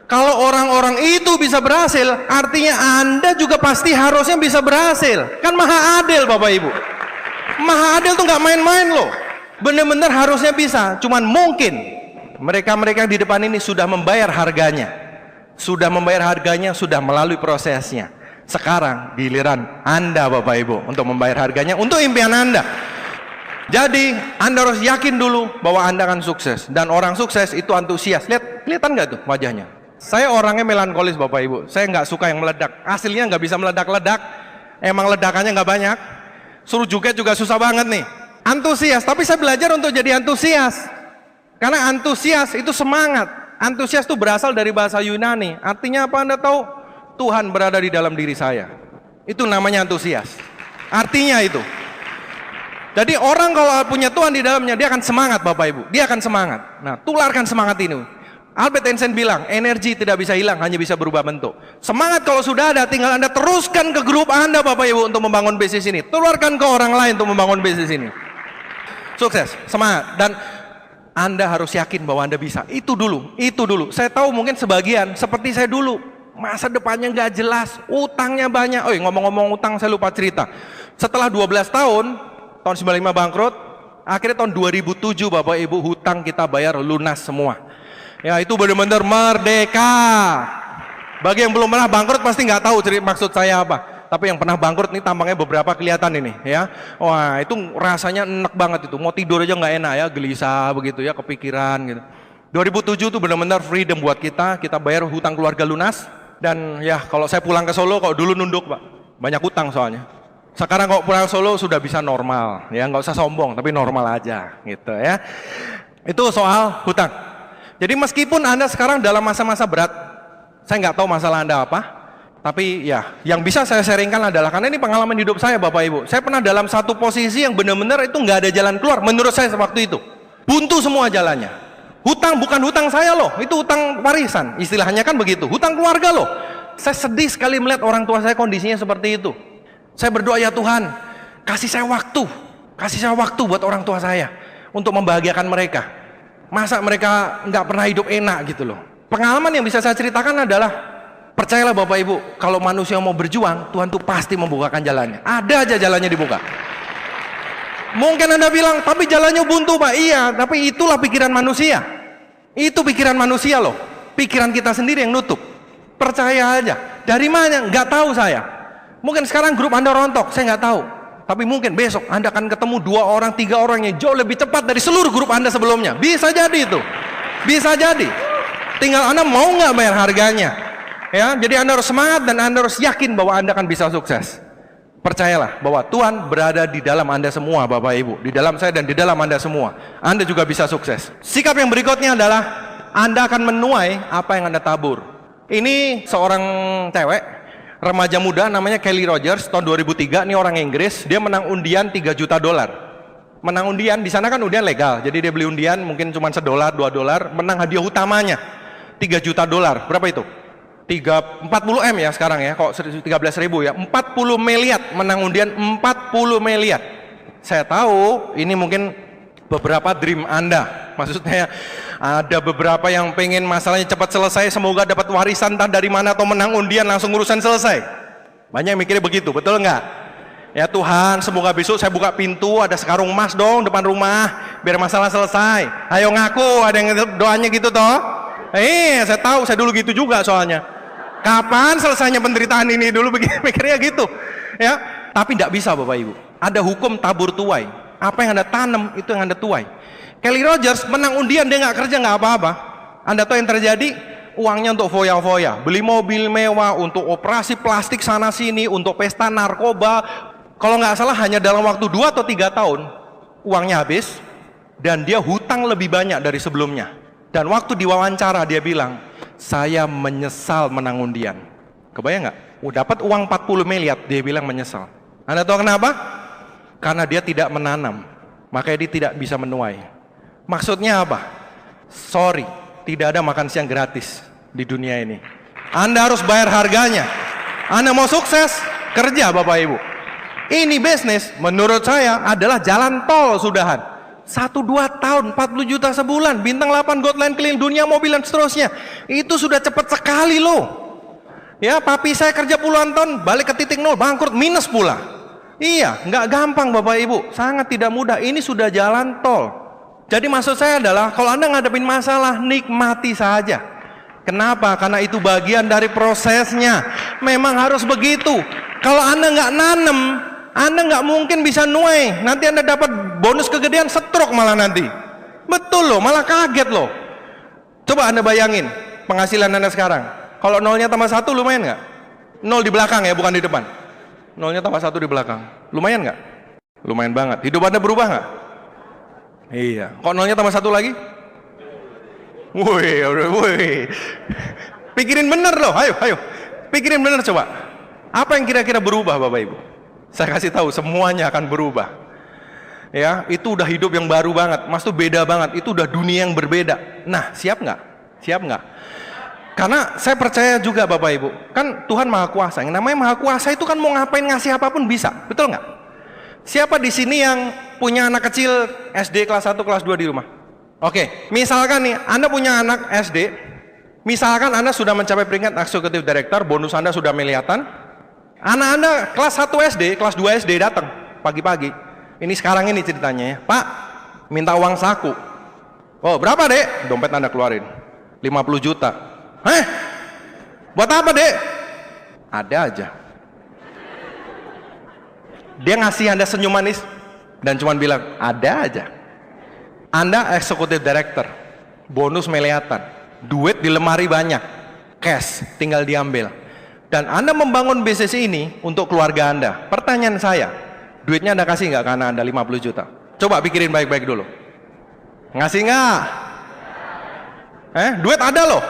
[SPEAKER 2] Kalau orang-orang itu bisa berhasil, artinya Anda juga pasti harusnya bisa berhasil. Kan Maha Adil Bapak Ibu. Maha Adil tuh nggak main-main loh. Bener-bener harusnya bisa. Cuman mungkin mereka-mereka di depan ini sudah membayar harganya. Sudah melalui prosesnya. Sekarang giliran Anda Bapak Ibu untuk membayar harganya untuk impian Anda. Jadi Anda harus yakin dulu bahwa Anda akan sukses. Dan orang sukses itu antusias. Lihat, kelihatan nggak tuh wajahnya? Saya orangnya melankolis Bapak Ibu. Saya nggak suka yang meledak. Aslinya nggak bisa meledak-ledak. Emang ledakannya nggak banyak. Suruh joget juga susah banget nih. Antusias, tapi saya belajar untuk jadi antusias. Karena antusias itu semangat. Antusias itu berasal dari bahasa Yunani. Artinya apa Anda tahu? Tuhan berada di dalam diri saya. Itu namanya antusias. Artinya itu. Jadi orang kalau punya Tuhan di dalamnya, dia akan semangat Bapak Ibu. Dia akan semangat. Nah, tularkan semangat ini. Albert Einstein bilang, energi tidak bisa hilang, hanya bisa berubah bentuk. Semangat kalau sudah ada, tinggal Anda teruskan ke grup Anda Bapak Ibu untuk membangun bisnis ini. Tularkan ke orang lain untuk membangun bisnis ini. Sukses, semangat. Dan Anda harus yakin bahwa Anda bisa. Itu dulu. Saya tahu mungkin sebagian, seperti saya dulu. Masa depannya nggak jelas, utangnya banyak. Ngomong-ngomong utang, saya lupa cerita. Setelah 12 tahun 95 bangkrut, akhirnya tahun 2007 Bapak Ibu, hutang kita bayar lunas semua. Ya itu benar-benar merdeka. Bagi yang belum pernah bangkrut pasti nggak tahu maksud saya apa. Tapi yang pernah bangkrut nih tampangnya beberapa kelihatan ini ya. Wah itu rasanya enak banget itu. Mau tidur aja nggak enak ya, gelisah begitu ya, kepikiran gitu. 2007 itu benar-benar freedom buat kita bayar hutang keluarga lunas. Dan ya kalau saya pulang ke Solo, kalau dulu nunduk Pak, banyak hutang soalnya. Sekarang kalau pulang ke Solo sudah bisa normal, ya nggak usah sombong, tapi normal aja gitu ya. Itu soal hutang. Jadi meskipun Anda sekarang dalam masa-masa berat, saya nggak tahu masalah Anda apa, tapi ya yang bisa saya sharingkan adalah, karena ini pengalaman hidup saya Bapak Ibu. Saya pernah dalam satu posisi yang benar-benar itu nggak ada jalan keluar, menurut saya waktu itu. Buntu semua jalannya. Hutang bukan hutang saya loh, itu hutang warisan, istilahnya kan begitu, hutang keluarga loh. Saya sedih sekali melihat orang tua saya kondisinya seperti itu. Saya berdoa, ya Tuhan, kasih saya waktu buat orang tua saya untuk membahagiakan mereka. Masa mereka nggak pernah hidup enak gitu loh. Pengalaman yang bisa saya ceritakan adalah, percayalah Bapak Ibu, kalau manusia mau berjuang, Tuhan tuh pasti membukakan jalannya. Ada aja jalannya dibuka. Mungkin Anda bilang, tapi jalannya buntu Pak. Iya, tapi itulah pikiran manusia. Itu pikiran manusia loh. Pikiran kita sendiri yang nutup. Percaya aja. Dari mana? Nggak tahu saya. Mungkin sekarang grup Anda rontok, saya nggak tahu. Tapi mungkin besok Anda akan ketemu 2 orang, 3 orang yang jauh lebih cepat dari seluruh grup Anda sebelumnya. Bisa jadi itu. Bisa jadi. Tinggal Anda mau nggak bayar harganya. Ya, jadi Anda harus semangat dan Anda harus yakin bahwa Anda akan bisa sukses. Percayalah bahwa Tuhan berada di dalam Anda semua Bapak Ibu. Di dalam saya dan di dalam Anda semua. Anda juga bisa sukses. Sikap yang berikutnya adalah Anda akan menuai apa yang Anda tabur. Ini seorang cewek, remaja muda namanya Kelly Rogers, tahun 2003. Ini orang Inggris. Dia menang undian $3 juta. Menang undian, di sana kan undian legal. Jadi dia beli undian mungkin cuma $1, $2. Menang hadiah utamanya $3 juta. Berapa itu? 40 M ya sekarang ya, kok 13.000 ya, 40 miliar, menang undian 40 miliar. Saya tahu ini mungkin beberapa dream Anda, maksudnya ada beberapa yang pengen masalahnya cepat selesai, semoga dapat warisan entah dari mana atau menang undian langsung urusan selesai. Banyak yang mikirnya begitu, betul nggak? Ya Tuhan, semoga besok saya buka pintu ada sekarung emas dong depan rumah biar masalah selesai. Ayo ngaku, ada yang doanya gitu toh? Saya tahu, saya dulu gitu juga soalnya. Kapan selesainya penderitaan ini dulu pikirnya gitu ya, tapi tidak bisa Bapak Ibu. Ada hukum tabur tuai. Apa yang Anda tanam itu yang Anda tuai. Kelly Rogers menang undian, dia nggak kerja nggak apa-apa. Anda tahu yang terjadi? Uangnya untuk foya-foya, beli mobil mewah, untuk operasi plastik sana sini, untuk pesta narkoba. Kalau nggak salah hanya dalam waktu 2 atau 3 tahun uangnya habis dan dia hutang lebih banyak dari sebelumnya. Dan waktu diwawancara dia bilang, saya menyesal menang undian. Kebayang nggak? Dapat uang 40 miliar, dia bilang menyesal. Anda tahu kenapa? Karena dia tidak menanam, makanya dia tidak bisa menuai. Maksudnya apa? Sorry, tidak ada makan siang gratis di dunia ini. Anda harus bayar harganya. Anda mau sukses, kerja Bapak Ibu. Ini bisnis menurut saya adalah jalan tol sudahan. 1-2 tahun, 40 juta sebulan, bintang 8 God Line keliling dunia, mobil dan seterusnya. Itu sudah cepat sekali loh. Ya, papi saya kerja puluhan tahun, balik ke titik nol, bangkrut, minus pula. Iya, nggak gampang Bapak Ibu, sangat tidak mudah. Ini sudah jalan tol. Jadi maksud saya adalah, kalau Anda ngadepin masalah, nikmati saja. Kenapa? Karena itu bagian dari prosesnya. Memang harus begitu. Kalau Anda nggak nanem, Anda nggak mungkin bisa nuai. Nanti Anda dapat bonus kegedean, stroke malah nanti. Betul loh, malah kaget loh. Coba Anda bayangin penghasilan Anda sekarang. Kalau nolnya tambah 1 lumayan nggak? 0 di belakang ya, bukan di depan. Nolnya tambah 1 di belakang. Lumayan nggak? Lumayan banget. Hidup Anda berubah nggak? Iya. Kok nolnya tambah 1 lagi? Woi. Pikirin bener loh, ayo. Pikirin bener coba. Apa yang kira-kira berubah Bapak Ibu? Saya kasih tahu, semuanya akan berubah. Ya, itu udah hidup yang baru banget. Mas tuh beda banget. Itu udah dunia yang berbeda. Nah, siap nggak? Siap nggak? Karena saya percaya juga Bapak Ibu, kan Tuhan Maha Kuasa. Yang namanya Maha Kuasa itu kan mau ngapain ngasih apapun bisa, betul nggak? Siapa di sini yang punya anak kecil SD kelas 1, kelas 2 di rumah? Oke, misalkan nih, Anda punya anak SD, misalkan Anda sudah mencapai peringkat eksekutif director, bonus Anda sudah miliatan. Anak Anda kelas 1 SD, kelas 2 SD datang pagi-pagi. Ini sekarang ini ceritanya ya. Pak, minta uang saku. Oh, berapa Dek? Dompet Anda keluarin. 50 juta. Buat apa Dek? Ada aja. Dia ngasih Anda senyum manis dan cuma bilang, ada aja. Anda eksekutif director, bonus miliatan, duit di lemari banyak, cash tinggal diambil. Dan Anda membangun bisnis ini untuk keluarga Anda. Pertanyaan saya, duitnya Anda kasih nggak ke anak Anda 50 juta? Coba pikirin baik-baik dulu. Ngasih nggak? Duit ada loh.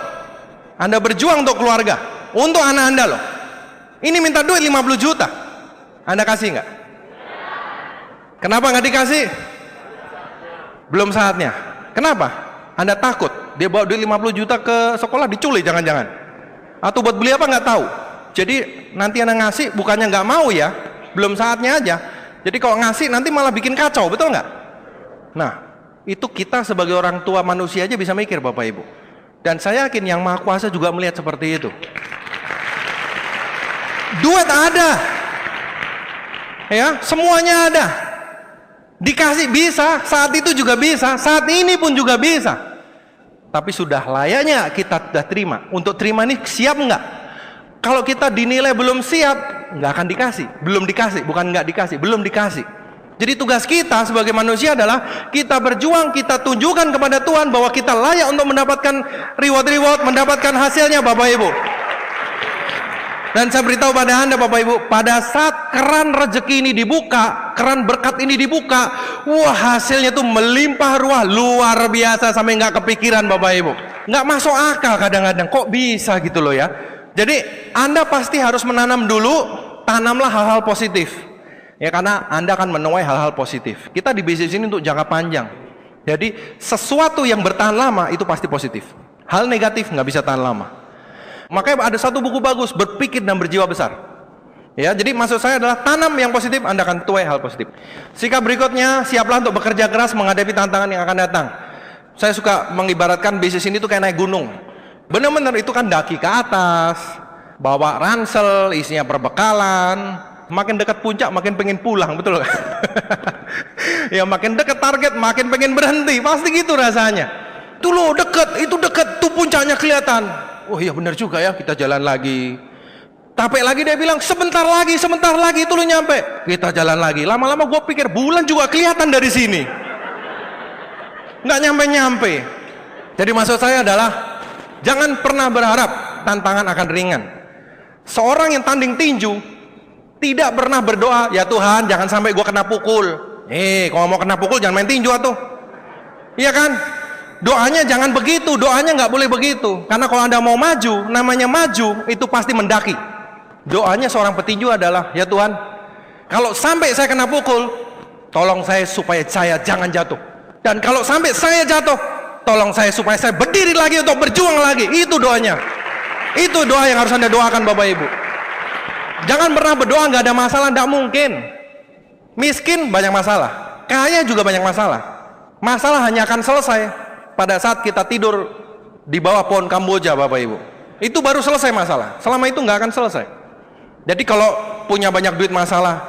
[SPEAKER 2] Anda berjuang untuk keluarga, untuk anak Anda loh. Ini minta duit 50 juta. Anda kasih nggak? Kenapa nggak dikasih? Belum saatnya. Kenapa? Anda takut dia bawa duit 50 juta ke sekolah diculik jangan-jangan. Atau buat beli apa nggak tahu. Jadi nanti Anda ngasih bukannya nggak mau ya, belum saatnya aja. Jadi kalau ngasih nanti malah bikin kacau, betul nggak? Nah, Itu kita sebagai orang tua manusia aja bisa mikir Bapak Ibu. Dan saya yakin yang Maha Kuasa juga melihat seperti itu. Duit ada. Ya, semuanya ada. Dikasih bisa, saat itu juga bisa, saat ini pun juga bisa. Tapi sudah layaknya kita sudah terima. Untuk terima ini siap enggak? Kalau kita dinilai belum siap, nggak akan dikasih. Belum dikasih, bukan nggak dikasih, belum dikasih. Jadi tugas kita sebagai manusia adalah kita berjuang, kita tunjukkan kepada Tuhan bahwa kita layak untuk mendapatkan reward, mendapatkan hasilnya Bapak Ibu. Dan saya beritahu pada Anda Bapak Ibu, pada saat keran rezeki ini dibuka, keran berkat ini dibuka, wah hasilnya tuh melimpah ruah, luar biasa sampai nggak kepikiran Bapak Ibu. Nggak masuk akal kadang-kadang, kok bisa gitu loh ya. Jadi Anda pasti harus menanam dulu, tanamlah hal-hal positif. Ya karena Anda akan menuai hal-hal positif. Kita di bisnis ini untuk jangka panjang. Jadi sesuatu yang bertahan lama itu pasti positif. Hal negatif nggak bisa tahan lama. Makanya ada satu buku bagus, Berpikir dan Berjiwa Besar. Ya, jadi maksud saya adalah tanam yang positif, Anda akan tuai hal positif. Sikap berikutnya, siaplah untuk bekerja keras menghadapi tantangan yang akan datang. Saya suka mengibaratkan bisnis ini tuh kayak naik gunung. Benar-benar itu kan daki ke atas, bawa ransel, isinya perbekalan. Makin dekat puncak, makin pengen pulang, betul gak? Ya makin dekat target, makin pengen berhenti. Pasti gitu rasanya. Tuh lo deket, itu deket, tuh puncaknya kelihatan. Oh iya benar juga ya, kita jalan lagi. Capek lagi dia bilang, sebentar lagi, itu lo nyampe. Kita jalan lagi. Lama-lama gue pikir bulan juga kelihatan dari sini. Nggak nyampe-nyampe. Jadi maksud saya adalah jangan pernah berharap tantangan akan ringan. Seorang yang tanding tinju tidak pernah berdoa, ya Tuhan jangan sampai gua kena pukul. Kalau mau kena pukul jangan main tinju atuh. Iya kan? Doanya jangan begitu, doanya nggak boleh begitu. Karena kalau Anda mau maju, namanya maju itu pasti mendaki. Doanya seorang petinju adalah, ya Tuhan, kalau sampai saya kena pukul, tolong saya supaya saya jangan jatuh. Dan kalau sampai saya jatuh, tolong saya supaya saya berdiri lagi untuk berjuang lagi. Itu doanya. Itu doa yang harus Anda doakan Bapak Ibu. Jangan pernah berdoa nggak ada masalah, nggak mungkin. Miskin banyak masalah, kaya juga banyak masalah. Masalah hanya akan selesai pada saat kita tidur di bawah pohon Kamboja Bapak Ibu. Itu baru selesai masalah. Selama itu nggak akan selesai. Jadi kalau punya banyak duit masalah,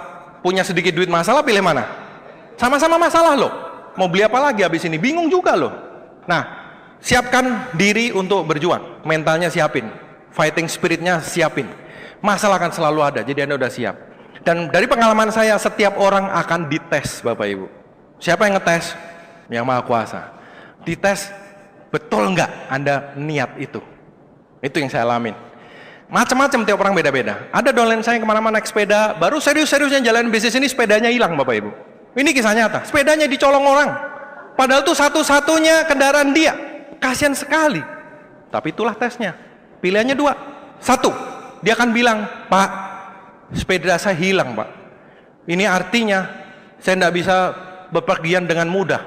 [SPEAKER 2] punya sedikit duit masalah, pilih mana? Sama-sama masalah loh. Mau beli apa lagi habis ini? Bingung juga loh. Nah, siapkan diri untuk berjuang. Mentalnya siapin. Fighting spiritnya siapin. Masalah akan selalu ada, jadi Anda udah siap. Dan dari pengalaman saya, setiap orang akan dites Bapak Ibu. Siapa yang ngetes? Yang Maha Kuasa. Dites, betul nggak Anda niat itu? Itu yang saya alamin. Macam-macam tiap orang beda-beda. Ada downline saya yang kemana-mana naik sepeda, baru serius-seriusnya jalan bisnis ini, sepedanya hilang Bapak Ibu. Ini kisah nyata, sepedanya dicolong orang. Padahal itu satu-satunya kendaraan dia. Kasihan sekali. Tapi itulah tesnya. Pilihannya dua. Satu, dia akan bilang, Pak, sepeda saya hilang Pak. Ini artinya saya tidak bisa bepergian dengan mudah.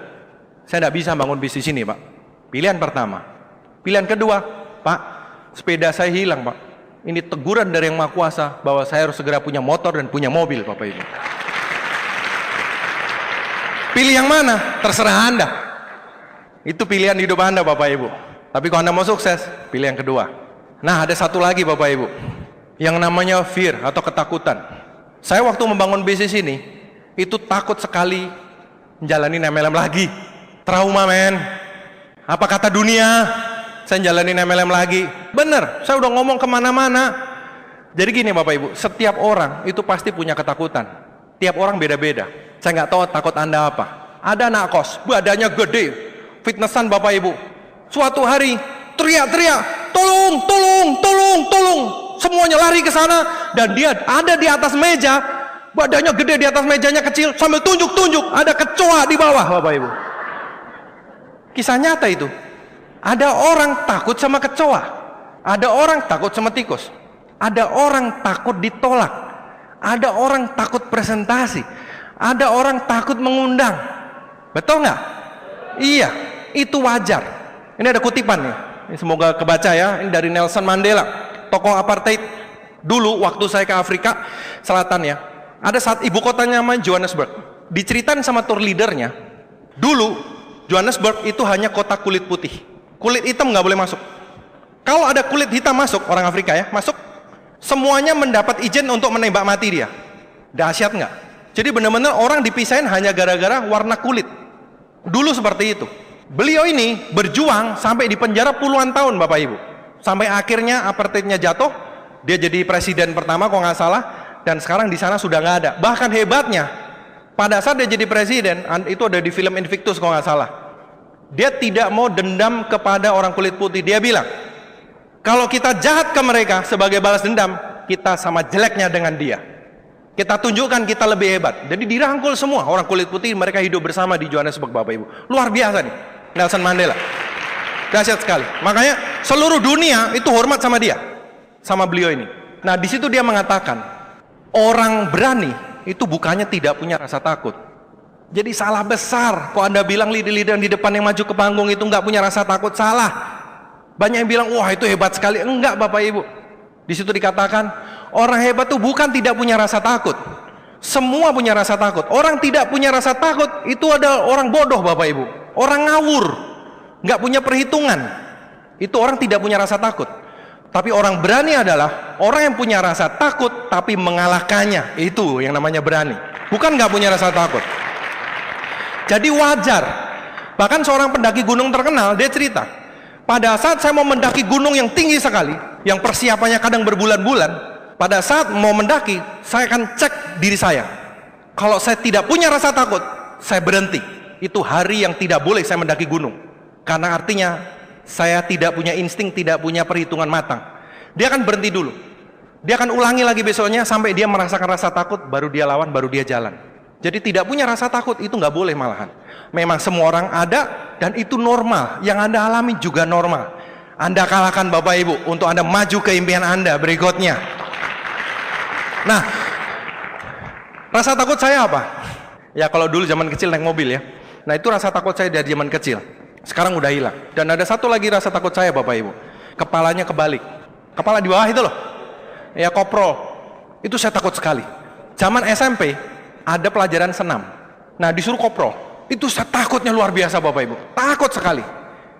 [SPEAKER 2] Saya tidak bisa bangun bisnis ini Pak. Pilihan pertama. Pilihan kedua, Pak, sepeda saya hilang Pak. Ini teguran dari Yang Maha Kuasa bahwa saya harus segera punya motor dan punya mobil Bapak Ibu. Pilih yang mana? Terserah Anda. Itu pilihan hidup Anda Bapak Ibu. Tapi kalau Anda mau sukses, pilih yang kedua. Nah, ada satu lagi Bapak Ibu, yang namanya fear atau ketakutan. Saya waktu membangun bisnis ini, itu takut sekali menjalani MLM lagi. Trauma men. Apa kata dunia? Saya jalanin MLM lagi. Bener, saya udah ngomong kemana-mana. Jadi gini Bapak Ibu, setiap orang itu pasti punya ketakutan. Tiap orang beda-beda. Saya nggak tahu takut Anda apa. Ada anak kos, badannya gede, fitnessan Bapak Ibu. Suatu hari teriak-teriak, tolong, tolong, tolong, tolong. Semuanya lari ke sana dan dia ada di atas meja, badannya gede di atas mejanya kecil, sambil tunjuk-tunjuk, ada kecoa di bawah Bapak Ibu. Kisah nyata itu. Ada orang takut sama kecoa, ada orang takut sama tikus, ada orang takut ditolak, ada orang takut presentasi, ada orang takut mengundang. Betul nggak? Iya, itu wajar. Ini ada kutipan nih, ini semoga kebaca ya. Ini dari Nelson Mandela, tokoh apartheid. Dulu waktu saya ke Afrika Selatan ya, ada saat ibu kotanya namanya Johannesburg. Diceritain sama tour leadernya, dulu Johannesburg itu hanya kota kulit putih. Kulit hitam nggak boleh masuk. Kalau ada kulit hitam masuk, orang Afrika ya, masuk, semuanya mendapat izin untuk menembak mati dia. Dahsyat nggak? Jadi benar-benar orang dipisahin hanya gara-gara warna kulit. Dulu seperti itu. Beliau ini berjuang sampai di penjara puluhan tahun, Bapak Ibu. Sampai akhirnya apartheidnya jatuh, dia jadi presiden pertama kalau nggak salah, dan sekarang di sana sudah nggak ada. Bahkan hebatnya, pada saat dia jadi presiden, itu ada di film Invictus kalau nggak salah, dia tidak mau dendam kepada orang kulit putih. Dia bilang, kalau kita jahat ke mereka sebagai balas dendam, kita sama jeleknya dengan dia. Kita tunjukkan kita lebih hebat. Jadi dirangkul semua orang kulit putih, mereka hidup bersama di Johannesburg, Bapak Ibu. Luar biasa nih, Nelson Mandela. Dahsyat sekali. Makanya seluruh dunia itu hormat sama dia, sama beliau ini. Nah, di situ dia mengatakan, orang berani itu bukannya tidak punya rasa takut. Jadi salah besar. Kok Anda bilang leader-leader di depan yang maju ke panggung itu nggak punya rasa takut, salah. Banyak yang bilang, wah itu hebat sekali. Enggak, Bapak Ibu. Di situ dikatakan, orang hebat itu bukan tidak punya rasa takut. Semua punya rasa takut. Orang tidak punya rasa takut itu adalah orang bodoh, Bapak Ibu. Orang ngawur, nggak punya perhitungan. Itu orang tidak punya rasa takut. Tapi orang berani adalah orang yang punya rasa takut tapi mengalahkannya. Itu yang namanya berani. Bukan nggak punya rasa takut. Jadi wajar. Bahkan seorang pendaki gunung terkenal, dia cerita, pada saat saya mau mendaki gunung yang tinggi sekali, yang persiapannya kadang berbulan-bulan, pada saat mau mendaki, saya akan cek diri saya. Kalau saya tidak punya rasa takut, saya berhenti. Itu hari yang tidak boleh saya mendaki gunung. Karena artinya, saya tidak punya insting, tidak punya perhitungan matang. Dia akan berhenti dulu. Dia akan ulangi lagi besoknya, sampai dia merasakan rasa takut, baru dia lawan, baru dia jalan. Jadi tidak punya rasa takut, itu nggak boleh malahan. Memang semua orang ada, dan itu normal. Yang Anda alami juga normal. Anda kalahkan Bapak Ibu, untuk Anda maju ke impian Anda berikutnya. Nah, rasa takut saya apa? Ya kalau dulu zaman kecil naik mobil ya. Nah itu rasa takut saya dari zaman kecil. Sekarang udah hilang. Dan ada satu lagi rasa takut saya, Bapak Ibu. Kepalanya kebalik. Kepala di bawah itu loh. Ya koprol. Itu saya takut sekali. Zaman SMP, ada pelajaran senam. Nah disuruh koprol. Itu saya takutnya luar biasa, Bapak Ibu. Takut sekali.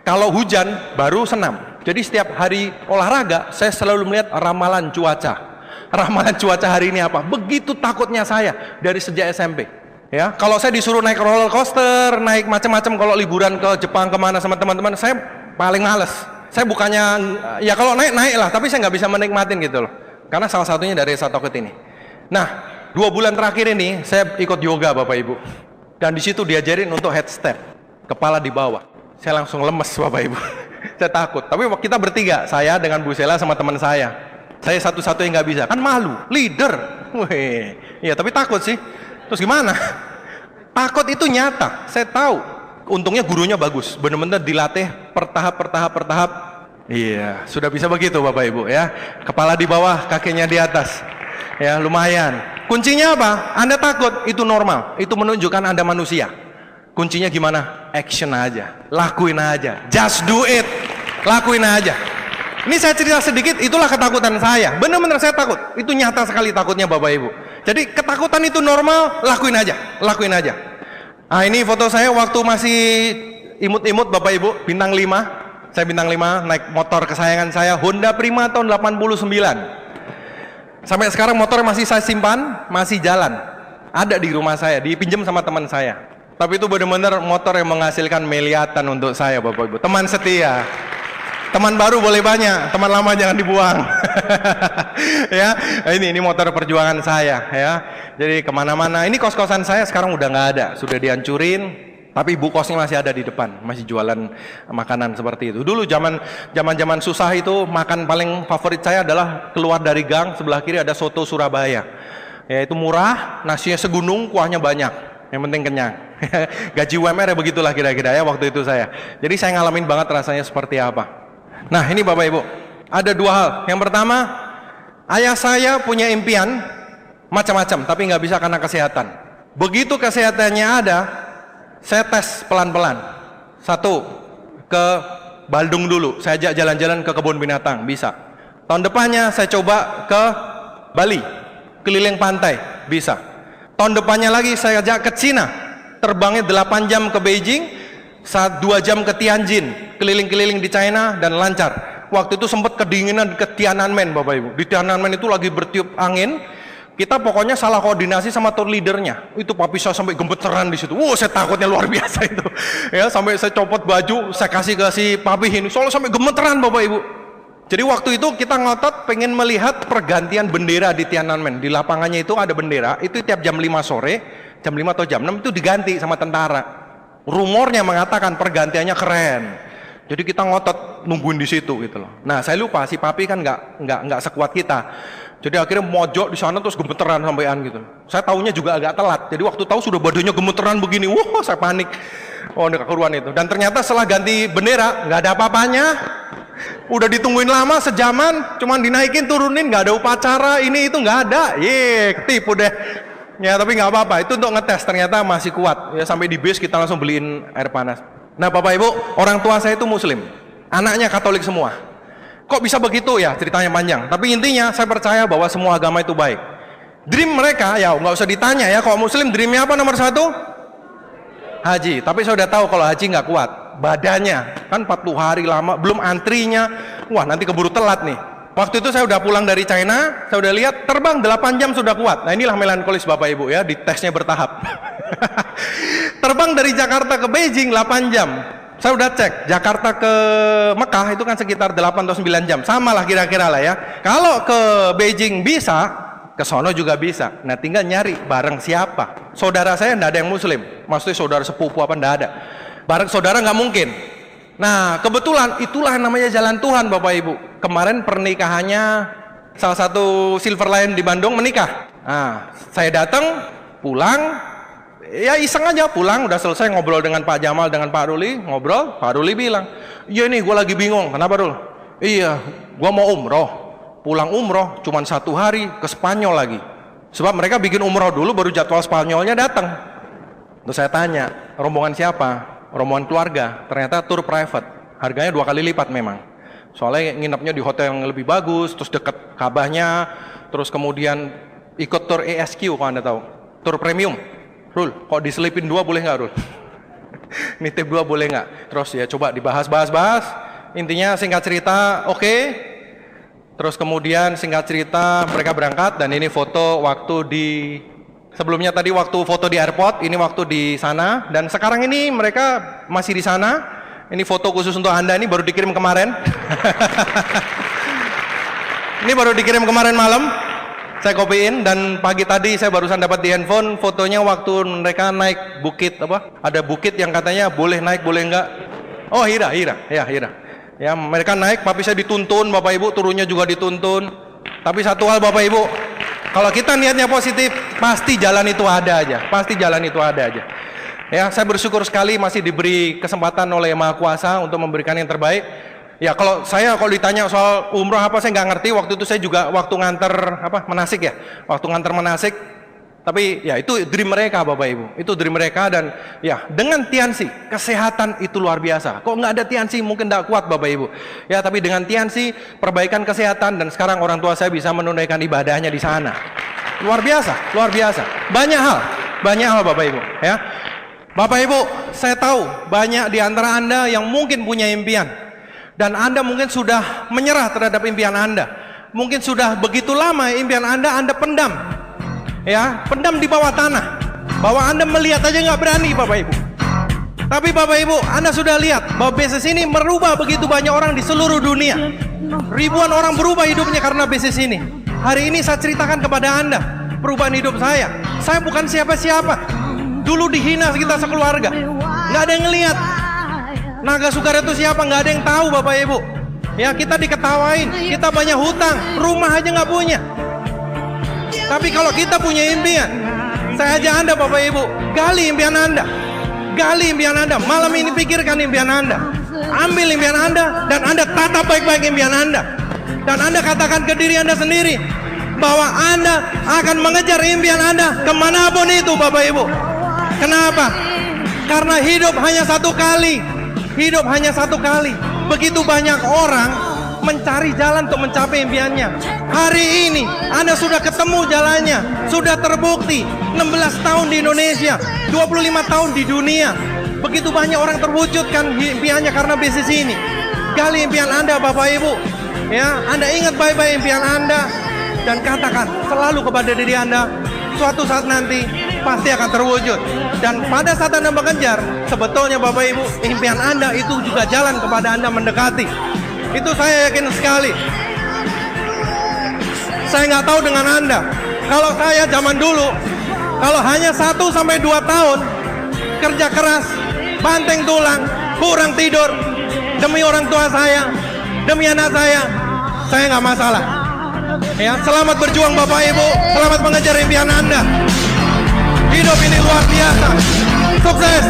[SPEAKER 2] Kalau hujan, baru senam. Jadi setiap hari olahraga, saya selalu melihat ramalan cuaca. Ramalan cuaca hari ini apa? Begitu takutnya saya dari sejak SMP. Ya, kalau saya disuruh naik roller coaster, naik macam-macam, kalau liburan ke Jepang kemana sama teman-teman, saya paling males. Saya bukannya, ya kalau naik lah, tapi saya nggak bisa menikmatin gitu loh. Karena salah satunya dari rasa takut ini. Nah, 2 bulan terakhir ini saya ikut yoga, Bapak Ibu. Dan di situ diajarin untuk headstand, kepala di bawah. Saya langsung lemes, Bapak Ibu. Saya takut. Tapi kita bertiga, saya dengan Bu Sela sama teman saya. Saya satu-satu yang nggak bisa, kan malu, leader. Wih, ya tapi takut sih. Terus gimana? Takut itu nyata, saya tahu. Untungnya gurunya bagus, benar-benar dilatih bertahap. Iya, sudah bisa begitu Bapak Ibu ya. Kepala di bawah, kakinya di atas. Ya, lumayan. Kuncinya apa? Anda takut, itu normal. Itu menunjukkan Anda manusia. Kuncinya gimana? Action aja, lakuin aja. Just do it, lakuin aja. Ini saya cerita sedikit, itulah ketakutan saya. Benar-benar saya takut. Itu nyata sekali takutnya Bapak Ibu. Jadi ketakutan itu normal, lakuin aja, lakuin aja. Nah ini foto saya waktu masih imut-imut Bapak Ibu, bintang 5. Saya bintang 5 naik motor kesayangan saya, Honda Prima tahun 89. Sampai sekarang motor masih saya simpan, masih jalan. Ada di rumah saya, dipinjam sama teman saya. Tapi itu benar-benar motor yang menghasilkan miliatan untuk saya Bapak Ibu. Teman setia. Teman baru boleh banyak, teman lama jangan dibuang. Ya, ini motor perjuangan saya ya. Jadi kemana-mana. Ini kos-kosan saya sekarang udah nggak ada, sudah dihancurin. Tapi ibu kosnya masih ada di depan, masih jualan makanan seperti itu. Dulu zaman susah itu makan paling favorit saya adalah keluar dari gang sebelah kiri ada soto Surabaya. Ya itu murah, nasinya segunung, kuahnya banyak. Yang penting kenyang. Gaji UMR ya begitulah kira-kira ya waktu itu saya. Jadi saya ngalamin banget rasanya seperti apa. Nah ini Bapak Ibu, ada 2 hal. Yang pertama, ayah saya punya impian macam-macam, tapi nggak bisa karena kesehatan. Begitu kesehatannya ada, saya tes pelan-pelan. 1, ke Bandung dulu, saya ajak jalan-jalan ke kebun binatang, bisa. Tahun depannya saya coba ke Bali, keliling pantai, bisa. Tahun depannya lagi saya ajak ke Cina, terbangnya 8 jam ke Beijing, Saat 2 jam ke Tianjin, keliling-keliling di China dan lancar. Waktu itu sempat kedinginan ke Tiananmen, Bapak Ibu. Di Tiananmen itu lagi bertiup angin. Kita pokoknya salah koordinasi sama tour leadernya. Itu papi saya sampai gemeteran di situ. Wow, saya takutnya luar biasa itu. Ya, sampai saya copot baju, saya kasih ke si papi ini. Soalnya sampai gemeteran, Bapak Ibu. Jadi waktu itu kita ngotot pengen melihat pergantian bendera di Tiananmen. Di lapangannya itu ada bendera, itu tiap jam 5 sore, jam 5 atau jam 6 itu diganti sama tentara. Rumornya mengatakan pergantiannya keren. Jadi kita ngotot nungguin di situ gitu loh. Nah, saya lupa si papi kan nggak sekuat kita. Jadi akhirnya mojok di sana terus gemeteran sampean gitu. Saya tahunya juga agak telat. Jadi waktu tahu sudah badannya gemeteran begini, wah saya panik. Oh, ini kekeruan itu. Dan ternyata setelah ganti bendera nggak ada apa-apanya. Udah ditungguin lama sejaman, cuman dinaikin turunin, nggak ada upacara ini itu nggak ada. Ketipu deh. Ya tapi nggak apa-apa. Itu untuk ngetes ternyata masih kuat. Ya sampai di base kita langsung beliin air panas. Nah Bapak Ibu, orang tua saya itu Muslim, anaknya Katolik semua. Kok bisa begitu ya, ceritanya panjang. Tapi intinya saya percaya bahwa semua agama itu baik. Dream mereka ya nggak usah ditanya ya. Kalau Muslim dreamnya apa nomor 1? Haji. Tapi saya udah tahu kalau haji nggak kuat. Badannya kan 40 hari lama, belum antrinya. Wah nanti keburu telat nih. Waktu itu saya udah pulang dari China, saya udah lihat terbang 8 jam sudah kuat. Nah inilah melankolis Bapak Ibu ya, di tesnya bertahap. Terbang dari Jakarta ke Beijing 8 jam. Saya udah cek, Jakarta ke Mekah itu kan sekitar 8 atau 9 jam. Sama lah kira-kira lah ya. Kalau ke Beijing bisa, ke sono juga bisa. Nah tinggal nyari bareng siapa. Saudara saya nggak ada yang Muslim. Maksudnya saudara sepupu apa nggak ada. Bareng saudara nggak mungkin. Nah kebetulan itulah namanya jalan Tuhan Bapak Ibu. Kemarin pernikahannya salah satu Silver Lion di Bandung menikah. Nah saya datang, pulang. Ya iseng aja pulang, udah selesai ngobrol dengan Pak Jamal, dengan Pak Ruli, ngobrol, Pak Ruli bilang, iya nih gue lagi bingung, kenapa Rul? Iya, gue mau umroh, pulang umroh, cuman 1 hari ke Spanyol lagi. Sebab mereka bikin umroh dulu, baru jadwal Spanyolnya datang. Terus saya tanya, rombongan siapa? Rombongan keluarga, ternyata tour private, harganya 2 kali lipat memang. Soalnya nginepnya di hotel yang lebih bagus, terus deket Ka'bahnya, terus kemudian ikut tour ESQ kalau Anda tahu, tour premium. Rul, kok diselipin 2 boleh nggak Rul? Nitip 2 boleh nggak? Terus ya coba dibahas. Intinya singkat cerita, oke. Terus kemudian singkat cerita mereka berangkat dan ini foto waktu di sebelumnya tadi waktu foto di airport, ini waktu di sana dan sekarang ini mereka masih di sana. Ini foto khusus untuk Anda, ini baru dikirim kemarin. Ini baru dikirim kemarin malam. Saya kopiin dan pagi tadi saya barusan dapat di handphone fotonya waktu mereka naik bukit apa? Ada bukit yang katanya boleh naik boleh enggak? Oh Hira. Ya mereka naik, papi saya dituntun, Bapak Ibu turunnya juga dituntun. Tapi satu hal Bapak Ibu, kalau kita niatnya positif, pasti jalan itu ada aja. Ya saya bersyukur sekali masih diberi kesempatan oleh Yang Maha Kuasa untuk memberikan yang terbaik. Ya kalau ditanya soal umroh apa saya nggak ngerti. Waktu itu saya juga waktu nganter manasik ya, tapi ya itu dream mereka Bapak Ibu, itu dream mereka dan ya dengan Tianxi kesehatan itu luar biasa. Kok nggak ada Tianxi mungkin nggak kuat Bapak Ibu. Ya tapi dengan Tianxi perbaikan kesehatan dan sekarang orang tua saya bisa menunaikan ibadahnya di sana. Luar biasa. Banyak hal Bapak Ibu. Ya Bapak Ibu, saya tahu banyak di antara Anda yang mungkin punya impian. Dan Anda mungkin sudah menyerah terhadap impian Anda. Mungkin sudah begitu lama impian Anda pendam. Ya, pendam di bawah tanah. Bahwa Anda melihat aja nggak berani Bapak Ibu. Tapi Bapak Ibu, Anda sudah lihat bahwa bisnis ini merubah begitu banyak orang di seluruh dunia. Ribuan orang berubah hidupnya karena bisnis ini. Hari ini saya ceritakan kepada Anda perubahan hidup saya. Saya bukan siapa-siapa. Dulu dihina kita sekeluarga. Nggak ada yang ngelihat. Naga Sugara itu siapa? Nggak ada yang tahu Bapak Ibu. Ya kita diketawain, kita banyak hutang, rumah aja nggak punya. Tapi kalau kita punya impian, saya ajak Anda Bapak Ibu, gali impian Anda. Malam ini pikirkan impian Anda. Ambil impian Anda dan Anda tata baik-baik impian Anda. Dan Anda katakan ke diri Anda sendiri bahwa Anda akan mengejar impian Anda kemanapun itu Bapak Ibu. Kenapa? Karena hidup hanya satu kali. Begitu banyak orang mencari jalan untuk mencapai impiannya. Hari ini Anda sudah ketemu jalannya, sudah terbukti. 16 tahun di Indonesia, 25 tahun di dunia. Begitu banyak orang terwujudkan impiannya karena bisnis ini. Gali impian Anda Bapak Ibu. Ya, Anda ingat baik-baik impian Anda dan katakan selalu kepada diri Anda, suatu saat nanti pasti akan terwujud. Dan pada saat Anda mengejar, sebetulnya Bapak Ibu, impian Anda itu juga jalan kepada Anda mendekati. Itu saya yakin sekali. Saya nggak tahu dengan Anda. Kalau saya zaman dulu, kalau hanya 1-2 tahun kerja keras, banteng tulang, kurang tidur demi orang tua saya, demi anak saya nggak masalah. Ya, selamat berjuang Bapak Ibu, selamat mengejar impian Anda. Hidup ini luar biasa. Sukses.